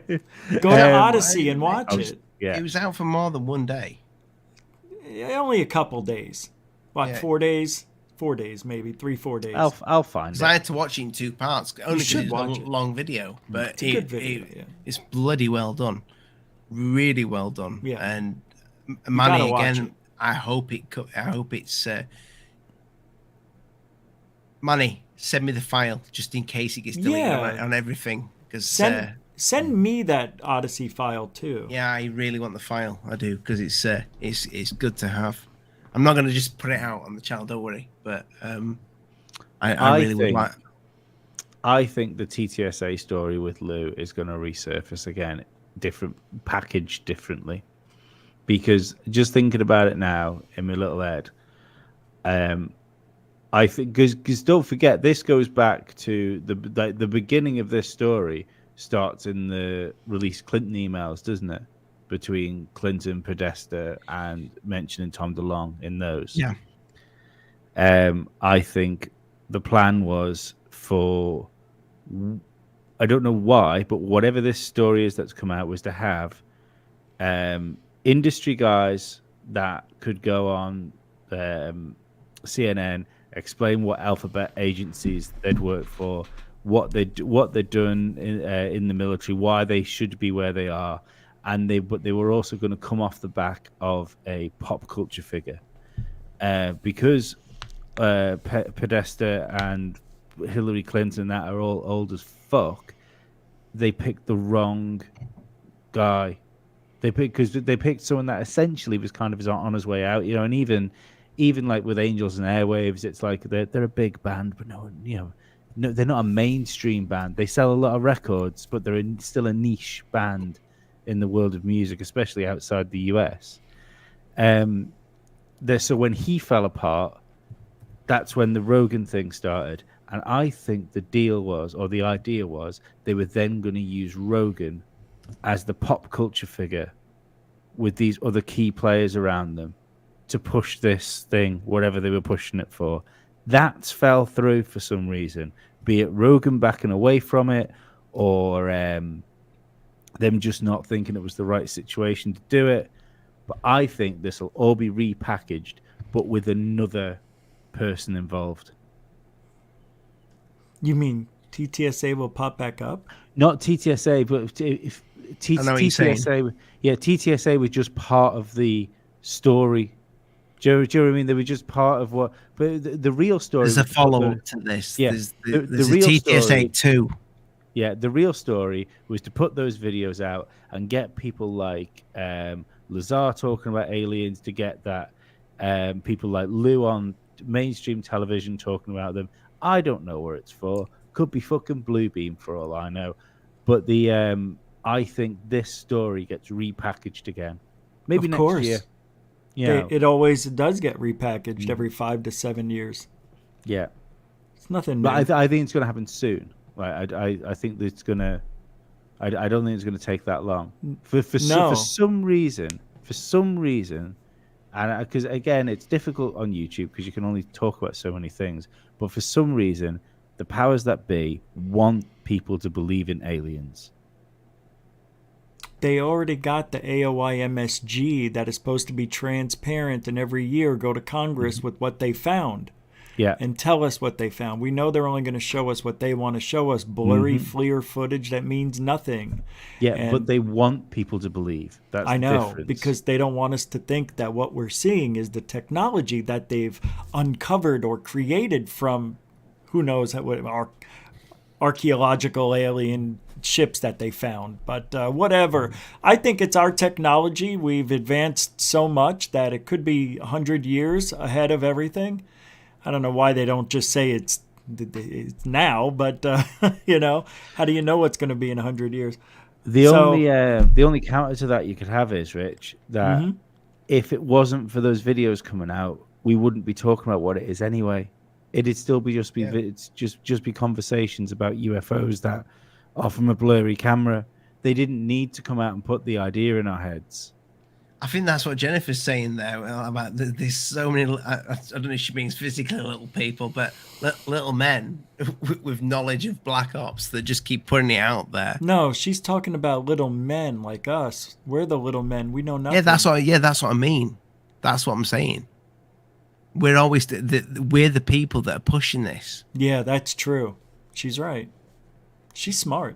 Go to Odyssey and watch it. Yeah. It was out for more than one day. Only a couple days. What? 4 days? 4 days, maybe 3-4 days. I'll find it. I had to watch it in 2 parts. Only because it's watch a it. long video, but It's a good video, yeah. it's bloody well done, really well done. Yeah. And gotta Manny watch again. it. I hope it's. Manny, send me the file just in case it gets deleted on everything. Because Send me that Odyssey file too. yeah, I really want the file. I do because it's good to have. I'm not going to just put it out on the channel. Don't worry, but I really would like. I think the TTSA story with Lou is going to resurface again, packaged differently. Because just thinking about it now in my little head, I think because don't forget this goes back to the beginning of this story starts in the released Clinton emails, doesn't it? Between Clinton, Podesta, and mentioning Tom DeLonge in those. Yeah. I think the plan was for, I don't know why, but whatever this story is that's come out was to have industry guys that could go on CNN, explain what alphabet agencies they'd worked for, what they'd done in the military, why they should be where they are, but they were also going to come off the back of a pop culture figure, because Podesta and Hillary Clinton that are all old as fuck. They picked the wrong guy. They picked someone that essentially was kind of on his way out, and even like with Angels and Airwaves, it's like they're a big band, but no, they're not a mainstream band. They sell a lot of records, but they're still a niche band in the world of music, especially outside the US. So when he fell apart, that's when the Rogan thing started. And I think the deal was, or the idea was, they were then going to use Rogan as the pop culture figure with these other key players around them to push this thing, whatever they were pushing it for. That's fell through for some reason, be it Rogan backing away from it or them just not thinking it was the right situation to do it. But I think this will all be repackaged, but with another person involved. You mean TTSA will pop back up? Not TTSA, but if TTSA, TTSA was just part of the story. Do you know what I mean? They were just part of what. But the real story. There's a follow-up to this. Yeah, there's the a real TTSA story, 2. Yeah, the real story was to put those videos out and get people like Lazar talking about aliens, to get that people like Lou on mainstream television talking about them. I don't know where it's for. Could be fucking Bluebeam for all I know. But I think this story gets repackaged again. Maybe Of next course. year. Yeah. It always does get repackaged every 5 to 7 years. Yeah. It's nothing new. But I think it's going to happen soon. Like I think that it's going to. I don't think it's going to take that long. For some reason, and because again, it's difficult on YouTube because you can only talk about so many things. But for some reason, the powers that be want people to believe in aliens. They already got the AOI MSG that is supposed to be transparent and every year go to Congress with what they found. Yeah. And tell us what they found. We know they're only going to show us what they want to show us. Blurry FLIR footage that means nothing. Yeah, but they want people to believe. That's I know, the difference. because they don't want us to think that what we're seeing is the technology that they've uncovered or created from who knows what archaeological alien ships that they found. But whatever. I think it's our technology. We've advanced so much that it could be 100 years ahead of everything. I don't know why they don't just say it's now, but you know, how do you know what's going to be in 100 years? The only counter to that you could have is, Rich, that if it wasn't for those videos coming out, we wouldn't be talking about what it is anyway. It'd still be just be conversations about UFOs that are from a blurry camera. They didn't need to come out and put the idea in our heads. I think that's what Jennifer's saying there about there's so many. I don't know if she means physically little people, but little men with knowledge of black ops that just keep putting it out there. No, she's talking about little men like us. We're the little men. We know nothing. Yeah, that's what I mean. That's what I'm saying. We're always we're the people that are pushing this. Yeah, that's true. She's right. She's smart.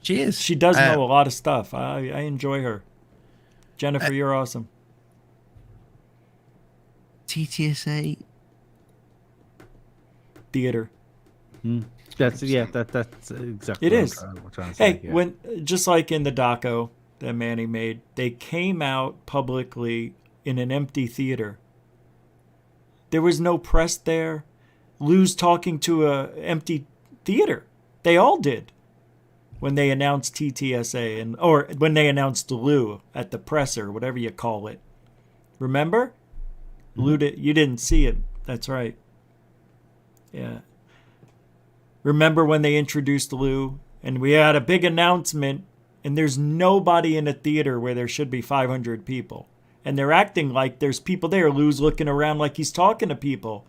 She is. She does know a lot of stuff. I enjoy her. Jennifer, you're awesome. TTSA theater. That's exactly it is. What I'm trying to say. Hey, when just like in the doco that Manny made, they came out publicly in an empty theater. There was no press there. Lou's talking to a empty theater. They all did. When they announced TTSA or when they announced Lou at the presser, whatever you call it. Remember? Lou, you didn't see it. That's right. Yeah. Remember when they introduced Lou and we had a big announcement and there's nobody in a theater where there should be 500 people. And they're acting like there's people there. Lou's looking around like he's talking to people.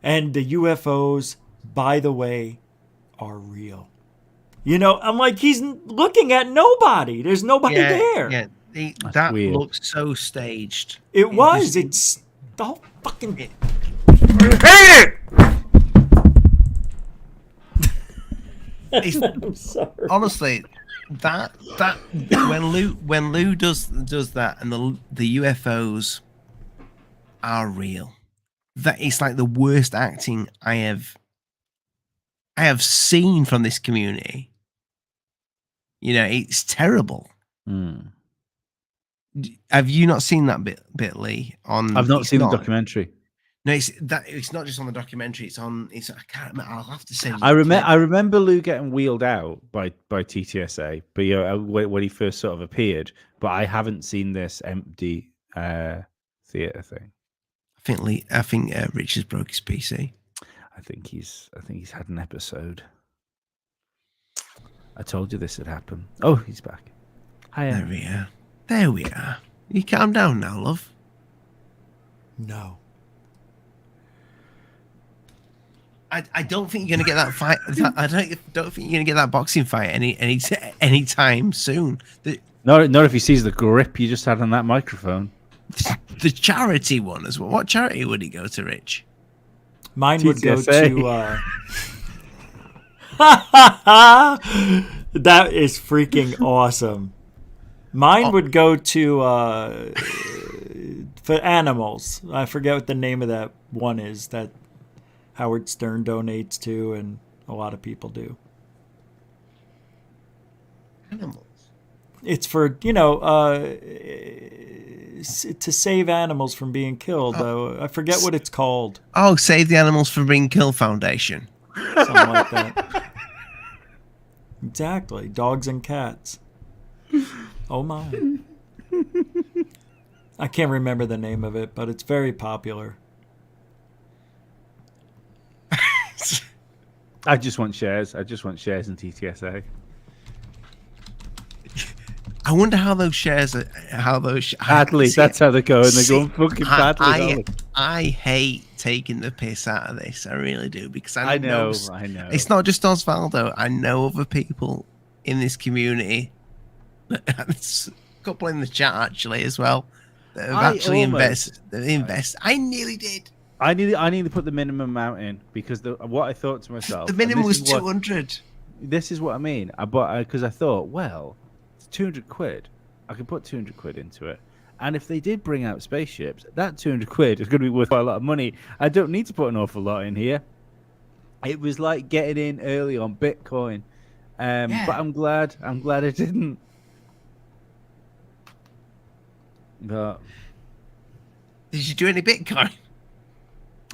And the UFOs, by the way, are real. You know, I'm like, he's looking at nobody. There's nobody there. Yeah, that weird. looks so staged. It was. It's the whole fucking... I'm sorry. Honestly, that when Lou does that and the UFOs are real, that it's like the worst acting I have seen from this community. You know, it's terrible. Have you not seen that bit, Lee? I've not seen the documentary. No, it's not just on the documentary. I can't remember. I'll have to send you. I remember Lou getting wheeled out by TTSA, but when he first sort of appeared. But I haven't seen this empty theater thing. I think Rich has broke his PC. I think he's had an episode. I told you this would happen. Oh, he's back. Hiya. There we are. You calm down now, love. No. I don't think you're gonna get that fight. I don't think you're gonna get that boxing fight any time soon. Not if he sees the grip you just had on that microphone. The charity one as well. What charity would he go to, Rich? Mine would go to... That is freaking awesome. Mine would go to... for animals. I forget what the name of that one is that Howard Stern donates to and a lot of people do. Animals? It's for, to save animals from being killed. I forget what it's called. Oh, Save the Animals from Being Killed Foundation. Something like that. Exactly. Dogs and cats. Oh my. I can't remember the name of it, but it's very popular. I just want shares. I just want shares in TTSA. I wonder how those shares are. Badly. That's how they're going. They're going fucking badly. I hate taking the piss out of this. I really do, because I know. It's not just Osvaldo. I know other people in this community. There's a couple in the chat actually as well that have actually invested. I nearly did. I need to put the minimum amount in, because what I thought to myself, the minimum was 200. This is what I mean. Because I thought, well, it's 200 quid. I could put 200 quid into it, and if they did bring out spaceships, that 200 quid is going to be worth quite a lot of money. I don't need to put an awful lot in here. It was like getting in early on Bitcoin, but I'm glad I didn't. But did you do any Bitcoin?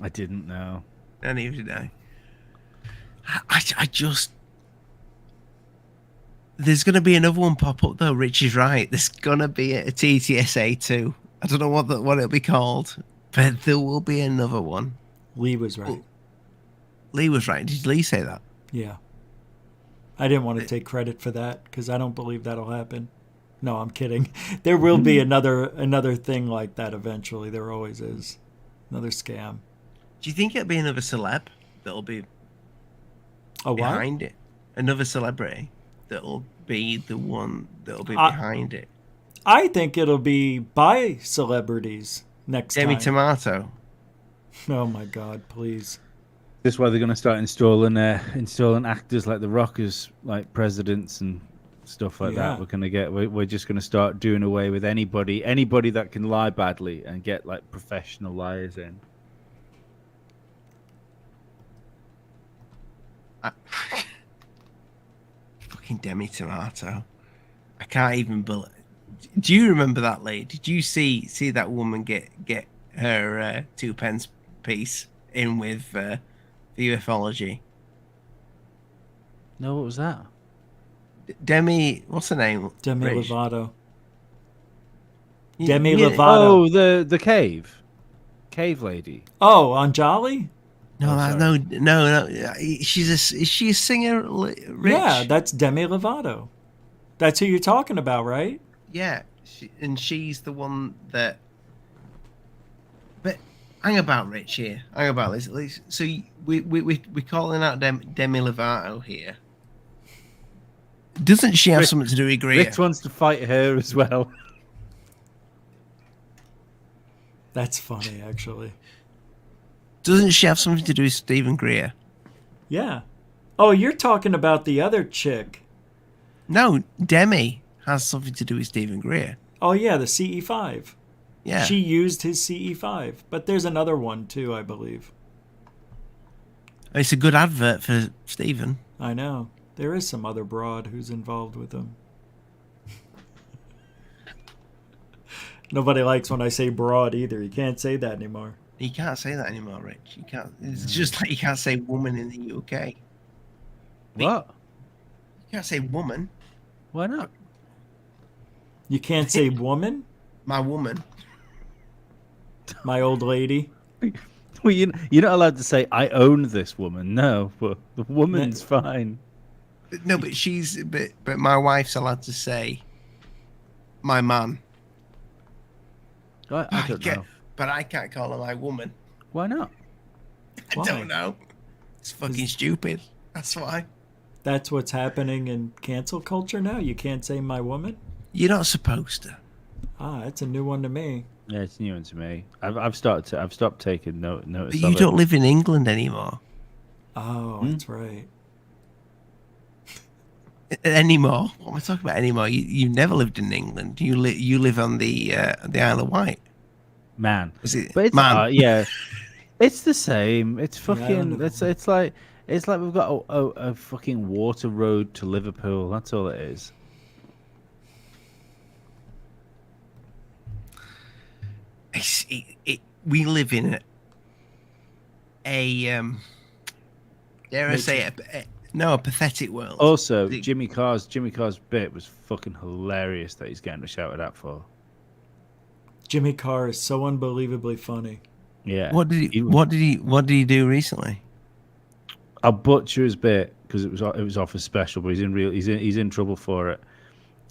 I didn't know. I neither did I. I just. There's going to be another one pop up though. Rich is right. There's going to be a TTSA 2. I don't know what it'll be called, but there will be another one. Lee was right. Lee was right. Did Lee say that? Yeah. I didn't want to take credit for that because I don't believe that'll happen. No, I'm kidding. There will be another thing like that eventually. There always is. Another scam. Do you think it'll be another celeb that'll be behind it? Another celebrity that'll be the one that'll be behind it? I think it'll be by celebrities next Demi time. Tomato. Oh my God, please. This is why they're going to start installing actors like The Rock as like presidents and stuff like that. We're just going to start doing away with anybody that can lie badly and get like professional liars in. Fucking Demi Tomato. I can't even believe. Do you remember that lady? Did you see that woman get her 2 pence piece in with the ufology? No, what was that? Demi, what's her name? Demi Rich? Lovato. Yeah, Demi yeah. Lovato. Oh, the cave lady. Oh, Anjali? No. Is she a singer? Rich? Yeah, that's Demi Lovato. That's who you're talking about, right? Yeah, she's the one that. But hang about, Rich. Here, hang about this. So we're calling out Demi Lovato here. Doesn't she have something to do with Greer? Rich wants to fight her as well. That's funny, actually. Doesn't she have something to do with Stephen Greer? Yeah. Oh, you're talking about the other chick. No, Demi has something to do with Stephen Greer. Oh, yeah, the CE5. Yeah. She used his CE5. But there's another one, too, I believe. It's a good advert for Stephen. I know. There is some other broad who's involved with him. Nobody likes when I say broad either. You can't say that anymore. You can't say that anymore, Rich. You can't. It's just like you can't say woman in the UK. What? You can't say woman. Why not? You can't say woman? My woman. My old lady? Well, you're not allowed to say, I own this woman. No, but the woman's fine. No, but but my wife's allowed to say my man. I don't know. But I can't call her my woman. Why not? I don't know. It's fucking stupid. That's why. That's what's happening in cancel culture now? You can't say my woman? You're not supposed to. Ah, that's a new one to me. Yeah, it's new to me. I've stopped taking notice. But you don't live in England anymore. Oh, that's right. Anymore? What am I talking about anymore? You never lived in England. You live on the Isle of Wight. Man, Is it but it's, man? yeah, it's the same. It's fucking. Yeah, It's like we've got a fucking water road to Liverpool. That's all it is. we live in dare I say a pathetic world. Also, Jimmy Carr's bit was fucking hilarious that he's getting shouted at for. Jimmy Carr is so unbelievably funny. Yeah. What did he do recently? I'll butcher his bit because it was off a special, but he's in trouble for it.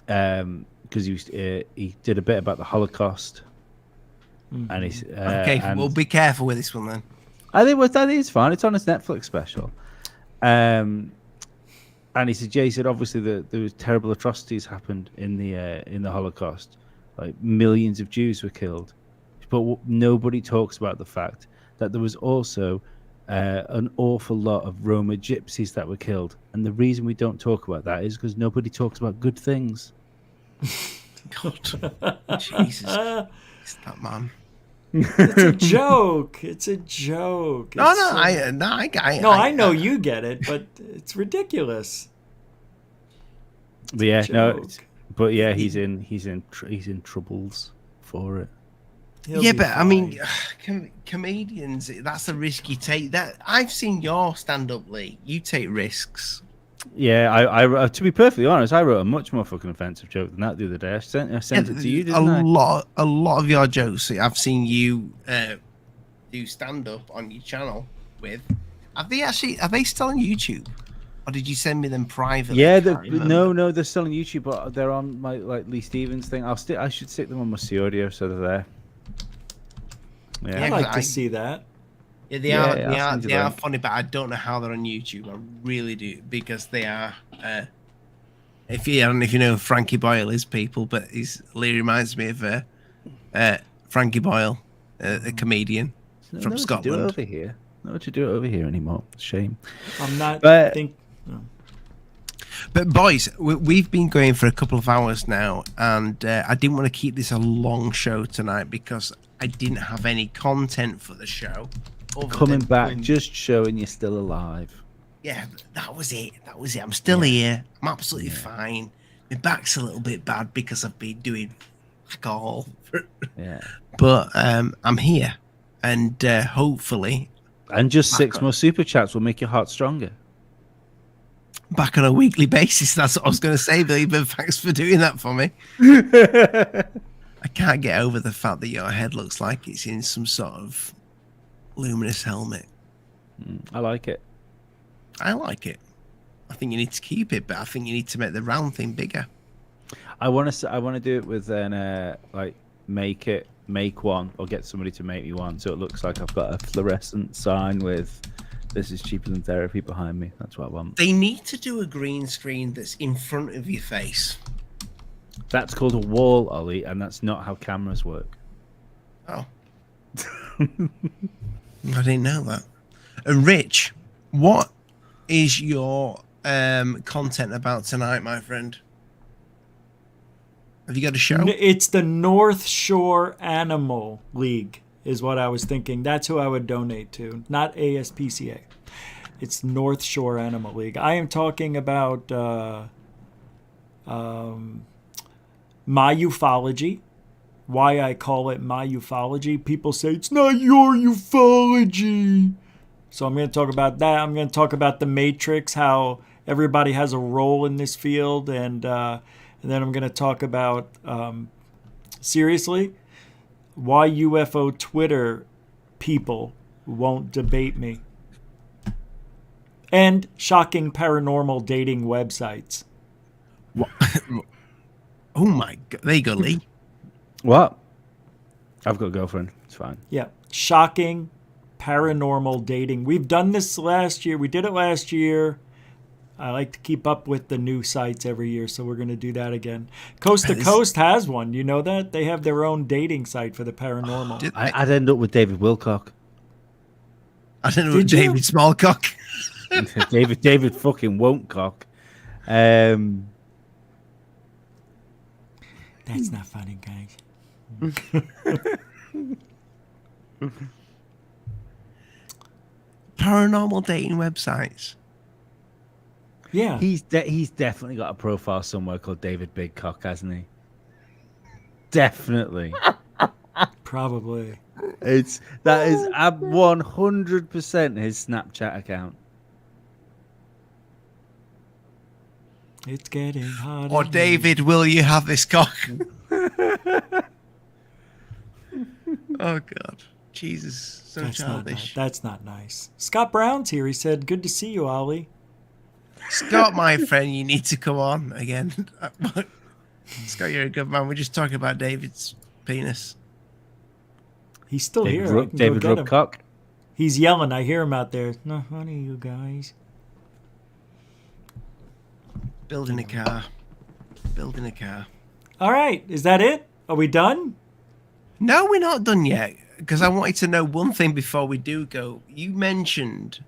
Because he did a bit about the Holocaust, and he's okay. Well, be careful with this one then. I think it's fine. It's on his Netflix special. And he said, obviously there was terrible atrocities happened in the Holocaust, like millions of Jews were killed, but nobody talks about the fact that there was also an awful lot of Roma gypsies that were killed, and the reason we don't talk about that is because nobody talks about good things. God, Jesus, it's that man. It's a joke. It's a joke. I know you get it, but it's ridiculous. But yeah, he's in troubles for it. But I mean, comedians, that's a risk you take. That I've seen your stand-up, Lee. You take risks. Yeah, I to be perfectly honest, I wrote a much more fucking offensive joke than that the other day. I sent it to you, didn't I? A lot of your jokes I've seen you do stand-up on your channel with. Are they still on YouTube? Or did you send me them privately? Yeah, no, they're still on YouTube, but they're on my Lee Stevens thing. I should stick them on my audio so they're there. Yeah. I'd like to see that. Yeah, they are funny, but I don't know how they're on YouTube. I really do, because they are. I don't know if you know who Frankie Boyle is, people, but Lee reminds me of Frankie Boyle, a comedian from Scotland. Not to do it over here anymore. Shame. I'm not. But boys, we've been going for a couple of hours now, and I didn't want to keep this a long show tonight because I didn't have any content for the show. Coming back, just showing you're still alive. Yeah, that was it. I'm still here. I'm absolutely fine. My back's a little bit bad because I've been doing alcohol. Yeah. But I'm here, and hopefully. And just 6 more super chats will make your heart stronger. Back on a weekly basis. That's what I was going to say, Billy. But thanks for doing that for me. I can't get over the fact that your head looks like it's in some sort of luminous helmet. I like it. I think you need to keep it, but I think you need to make the round thing bigger. I want to do it with make one, or get somebody to make me one, so it looks like I've got a fluorescent sign with "This is cheaper than therapy" behind me. That's what I want. They need to do a green screen that's in front of your face. That's called a wall, Ollie, and that's not how cameras work. Oh. I didn't know that. And Rich, what is your content about tonight, my friend? Have you got a show? It's the North Shore Animal League is what I was thinking. That's who I would donate to, not ASPCA. It's North Shore Animal League. I am talking about my ufology. Why I call it my ufology. People say it's not your ufology. So I'm going to talk about that. I'm going to talk about the Matrix, how everybody has a role in this field, and then I'm going to talk about seriously why UFO Twitter people won't debate me, and shocking paranormal dating websites. Oh my God! There you go, Lee. What? I've got a girlfriend. It's fine. Yeah. Shocking paranormal dating. We've done this last year. We did it last year. I like to keep up with the new sites every year, so we're going to do that again. Coast to Coast has one. You know that? They have their own dating site for the paranormal. I'd end up with David Wilcock. I don't know, David Smallcock. David fucking won't cock. That's not funny, guys. Paranormal dating websites. Yeah. He's definitely got a profile somewhere called David Big Cock, hasn't he? Definitely. Probably. That is 100% his Snapchat account. It's getting hot. Or David, will you have this cock? Oh God, Jesus, so That's not childish. nice. That's not nice. Scott Brown's here. He said, "Good to see you, Ollie." Scott, my friend, you need to come on again. Scott, you're a good man. We're just talking about David's penis. He's still David here. I can go David get him. Rubcock. He's yelling. I hear him out there. No, honey, you guys. Building a car. Building a car. All right. Is that it? Are we done? No, we're not done yet. Because I wanted to know one thing before we do go. You mentioned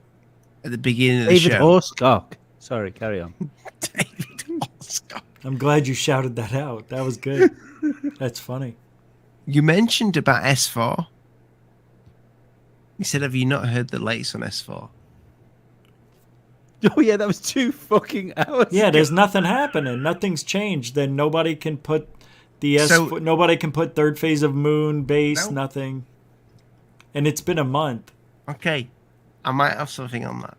at the beginning of the David show. Horsecock. Sorry, carry on. David Horsecock. I'm glad you shouted that out. That was good. That's funny. You mentioned about S4. You said, have you not heard the latest on S4? Oh yeah, that was 2 fucking hours. Yeah, ago. there's nothing happening. Nothing's changed. Then nobody can put the nobody can put third phase of moon base. No. Nothing. And it's been a month. Okay. I might have something on that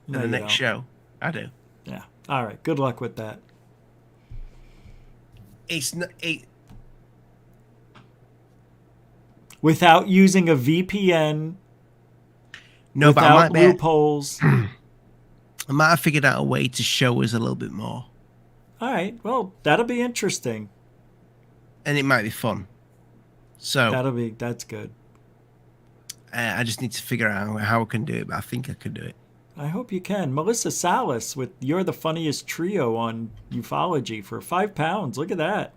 in No, the you next don't. show. I do. Yeah. All right. Good luck with that. It's not. Without using a VPN, No, but without loopholes. I might have figured out a way to show us a little bit more, All right. Well, that'll be interesting. and it might be fun. So That's good. I just need to figure out how I can do it, but I think I can do it. I hope you can. Melissa Salas with You're the Funniest Trio on Ufology for £5. Look at that.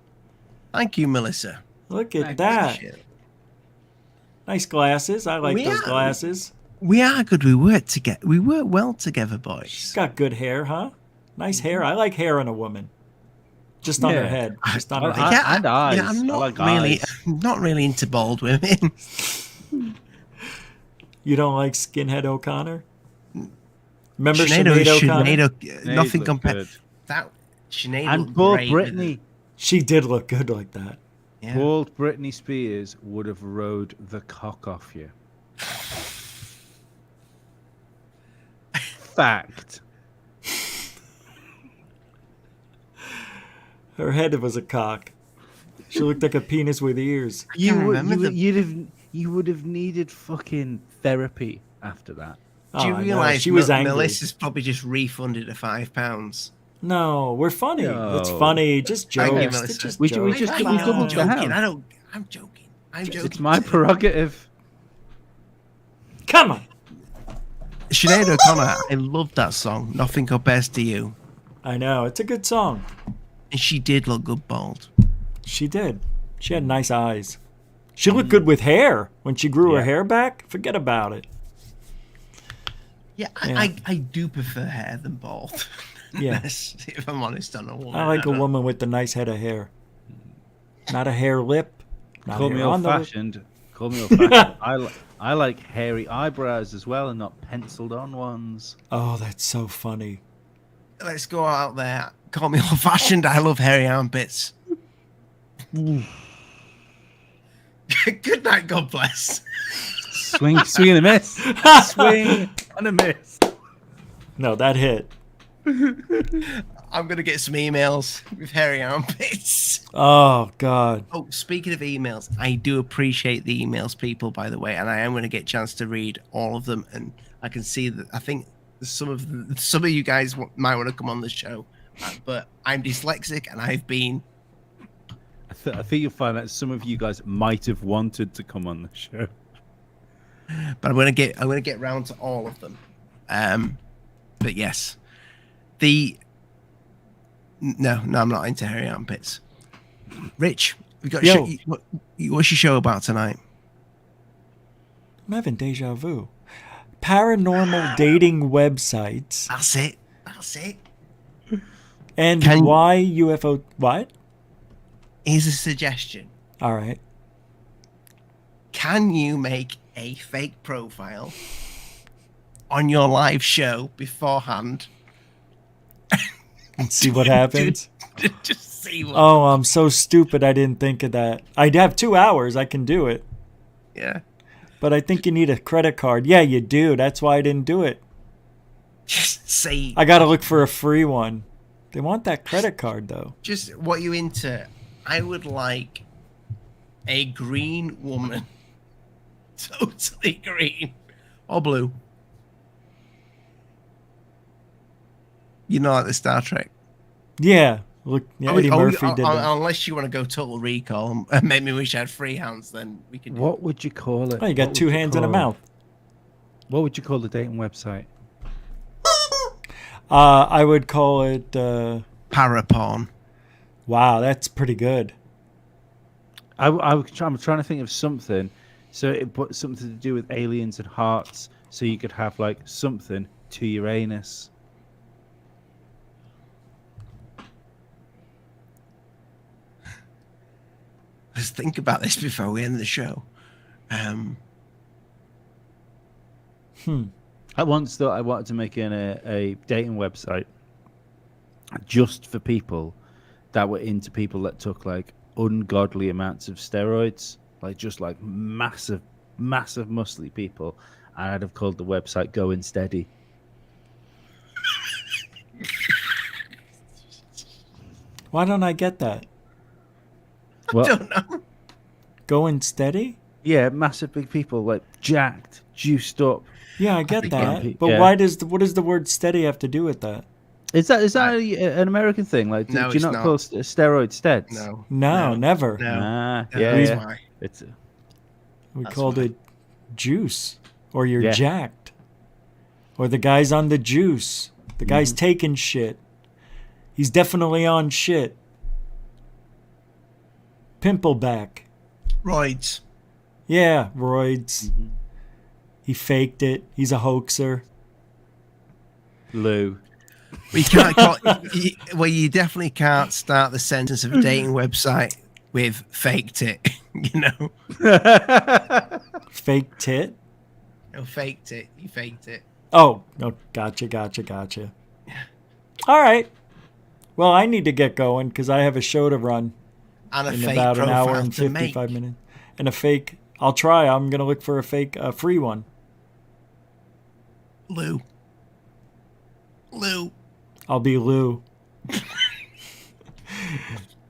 Thank you, Melissa. Look at I that. appreciate it. Nice glasses. I like We those are- glasses. We are good. We work together. We work well together, boys. She's got good hair, huh? Nice hair. I like hair on a woman. Just on her Yeah. head. Just on I- her head. and eyes. Yeah, I'm I not like really, eyes. not really into bald women. You don't like Skinhead O'Connor? Remember Sinead Sinead O'Connor? nothing looked compared. good. That Sinead And looked poor great with Britney. it. She did look good like that. Yeah. Bald Britney Spears would have rode the cock off you. Fact. Her head was a cock. She looked like a penis with ears. You can't would, remember you would have needed fucking therapy after that. Do you Oh, I know. realise She was angry. Melissa's probably just refunded her £5? No, we're funny. No. It's funny. Just Thank you, jokes. Melissa. It's just We jokes. just- I'm we doubled joking. down. I'm joking. I'm joking. It's my prerogative. Come on. Sinead O'Connor, I love that song. Nothing compares to you. I know. It's a good song. And she did look good bald. She did. She had nice eyes. She looked good with hair. When she grew her Yeah. hair back, forget about it. Yeah, Yeah. I do prefer hair than bald. Yeah. If I'm honest on a woman. I like a don't- woman with a nice head of hair. Not a hair lip. Not Call hair me on the lip. old-fashioned. Call me old-fashioned. I like hairy eyebrows as well and not penciled on ones. Oh, that's so funny. Let's go out there. Call me old fashioned. I love hairy armpits. Good night. God bless. Swing and a miss. Swing and a miss. No, that hit. I'm going to get some emails with hairy armpits. Oh, God. Oh, speaking of emails, I do appreciate the emails, people, by the way, and I am going to get a chance to read all of them. And I can see that I think some of you guys might want to come on the show, but I'm dyslexic and I've been. I think you'll find that some of you guys might have wanted to come on the show. But I'm gonna get round to all of them. But yes, no, I'm not into hairy armpits. Rich, we got Yo. what's your show about tonight? I'm having deja vu. Paranormal dating websites That's it. That's it. and Can- why UFO. What? Here's a suggestion. All right. Can you make a fake profile on your live show beforehand? And see what happens. Just See what? Oh, I'm so stupid. I didn't think of that. I'd have 2 hours. I can do it. Yeah. But I think you need a credit card. Yeah, you do. That's why I didn't do it. Just say. I got to look for a free one. They want that credit card, though. Just what you into. I would like a green woman. Totally green. Or blue. You know, like the Star Trek. Yeah. Look, yeah, Eddie Murphy did that. Unless you want to go Total Recall and make me wish I had 3 hands, then we can do What would you call it? Oh, you got What 2 would you hands and a call it? mouth. What would you call the dating website? I would call it... Paraporn. wow, that's pretty good. I'm trying to think of something. So it put something to do with aliens and hearts. So you could have like something to Uranus. Let's think about this before we end the show. I once thought I wanted to make a dating website just for people that were into people that took like ungodly amounts of steroids, like just like massive muscly people, and I'd have called the website Going Steady. Why don't I get that? Well, I don't know. Going steady? yeah, massive big people, like jacked, juiced up. Yeah, I get that. yeah. But Yeah. what does the word steady have to do with that? Is that an American thing? Like, do No, you it's not not. call steroid steads? No. No, never. No. Nah, That's yeah. why. It's We That's called why. it juice. Or you're Yeah. jacked. Or the guy's on the juice. The guy's taking shit. He's definitely on shit. Pimpleback. Roids. Yeah, roids. He faked it. He's a hoaxer. Lou. We can't call. You definitely can't start the sentence of a dating website with "faked it." You know, Fake tit? no, faked it. You faked it. Oh, no, gotcha. All right. Well, I need to get going because I have a show to run And a in fake about an profile hour and to make. 55 minutes. And a fake. I'll try. I'm going to look for a free one. Lou. I'll be Lou.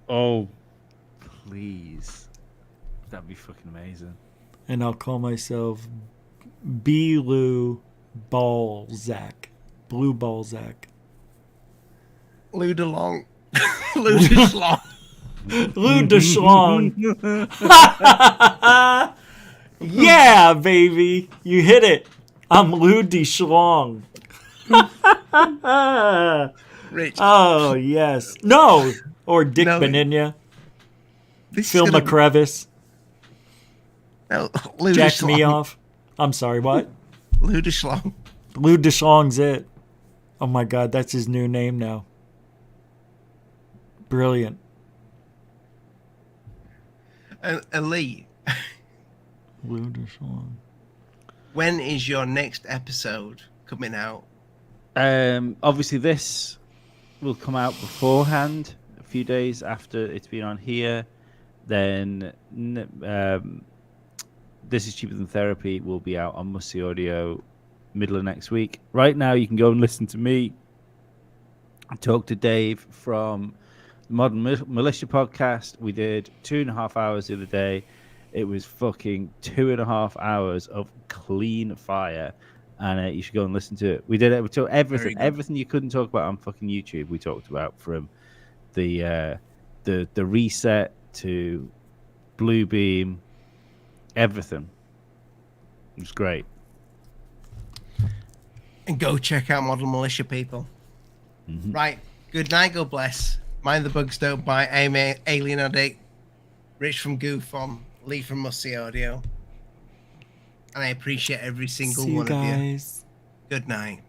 Oh, please. That'd be fucking amazing. And I'll call myself B. Lou Balzac. Blue Balzac. Lou DeLong. Lou DeSlong. Lou DeSlong. Yeah, baby. You hit it. I'm Lou DeSlong. Rich. Oh, yes. No. Or Dick No. Benigna. This is Phil gonna- McCrevis. No, Lou Jack DeSlong. me off. I'm sorry, what? Lou DeSlong. Lou DeSlong's it. Oh my God, that's his new name now. Brilliant. And Lee, Lou DeSlong. when is your next episode coming out? Obviously, this will come out beforehand, a few days after it's been on here. Then, This Is Cheaper Than Therapy will be out on Musty Audio middle of next week. Right now, you can go and listen to me talk to Dave from the Modern Militia podcast. We did 2.5 hours the other day. It was fucking 2.5 hours of clean fire. And you should go and listen to it. We did it. We talked everything you couldn't talk about on fucking YouTube. We talked about, from the reset to Bluebeam, everything. It was great. And go check out Model Militia, people. Mm-hmm. Right. Good night. God bless. Mind the bugs don't bite. Alien Addict. Rich from GUFON. Lee from Musty Audio. And I appreciate every single See you one of you. guys. Good night.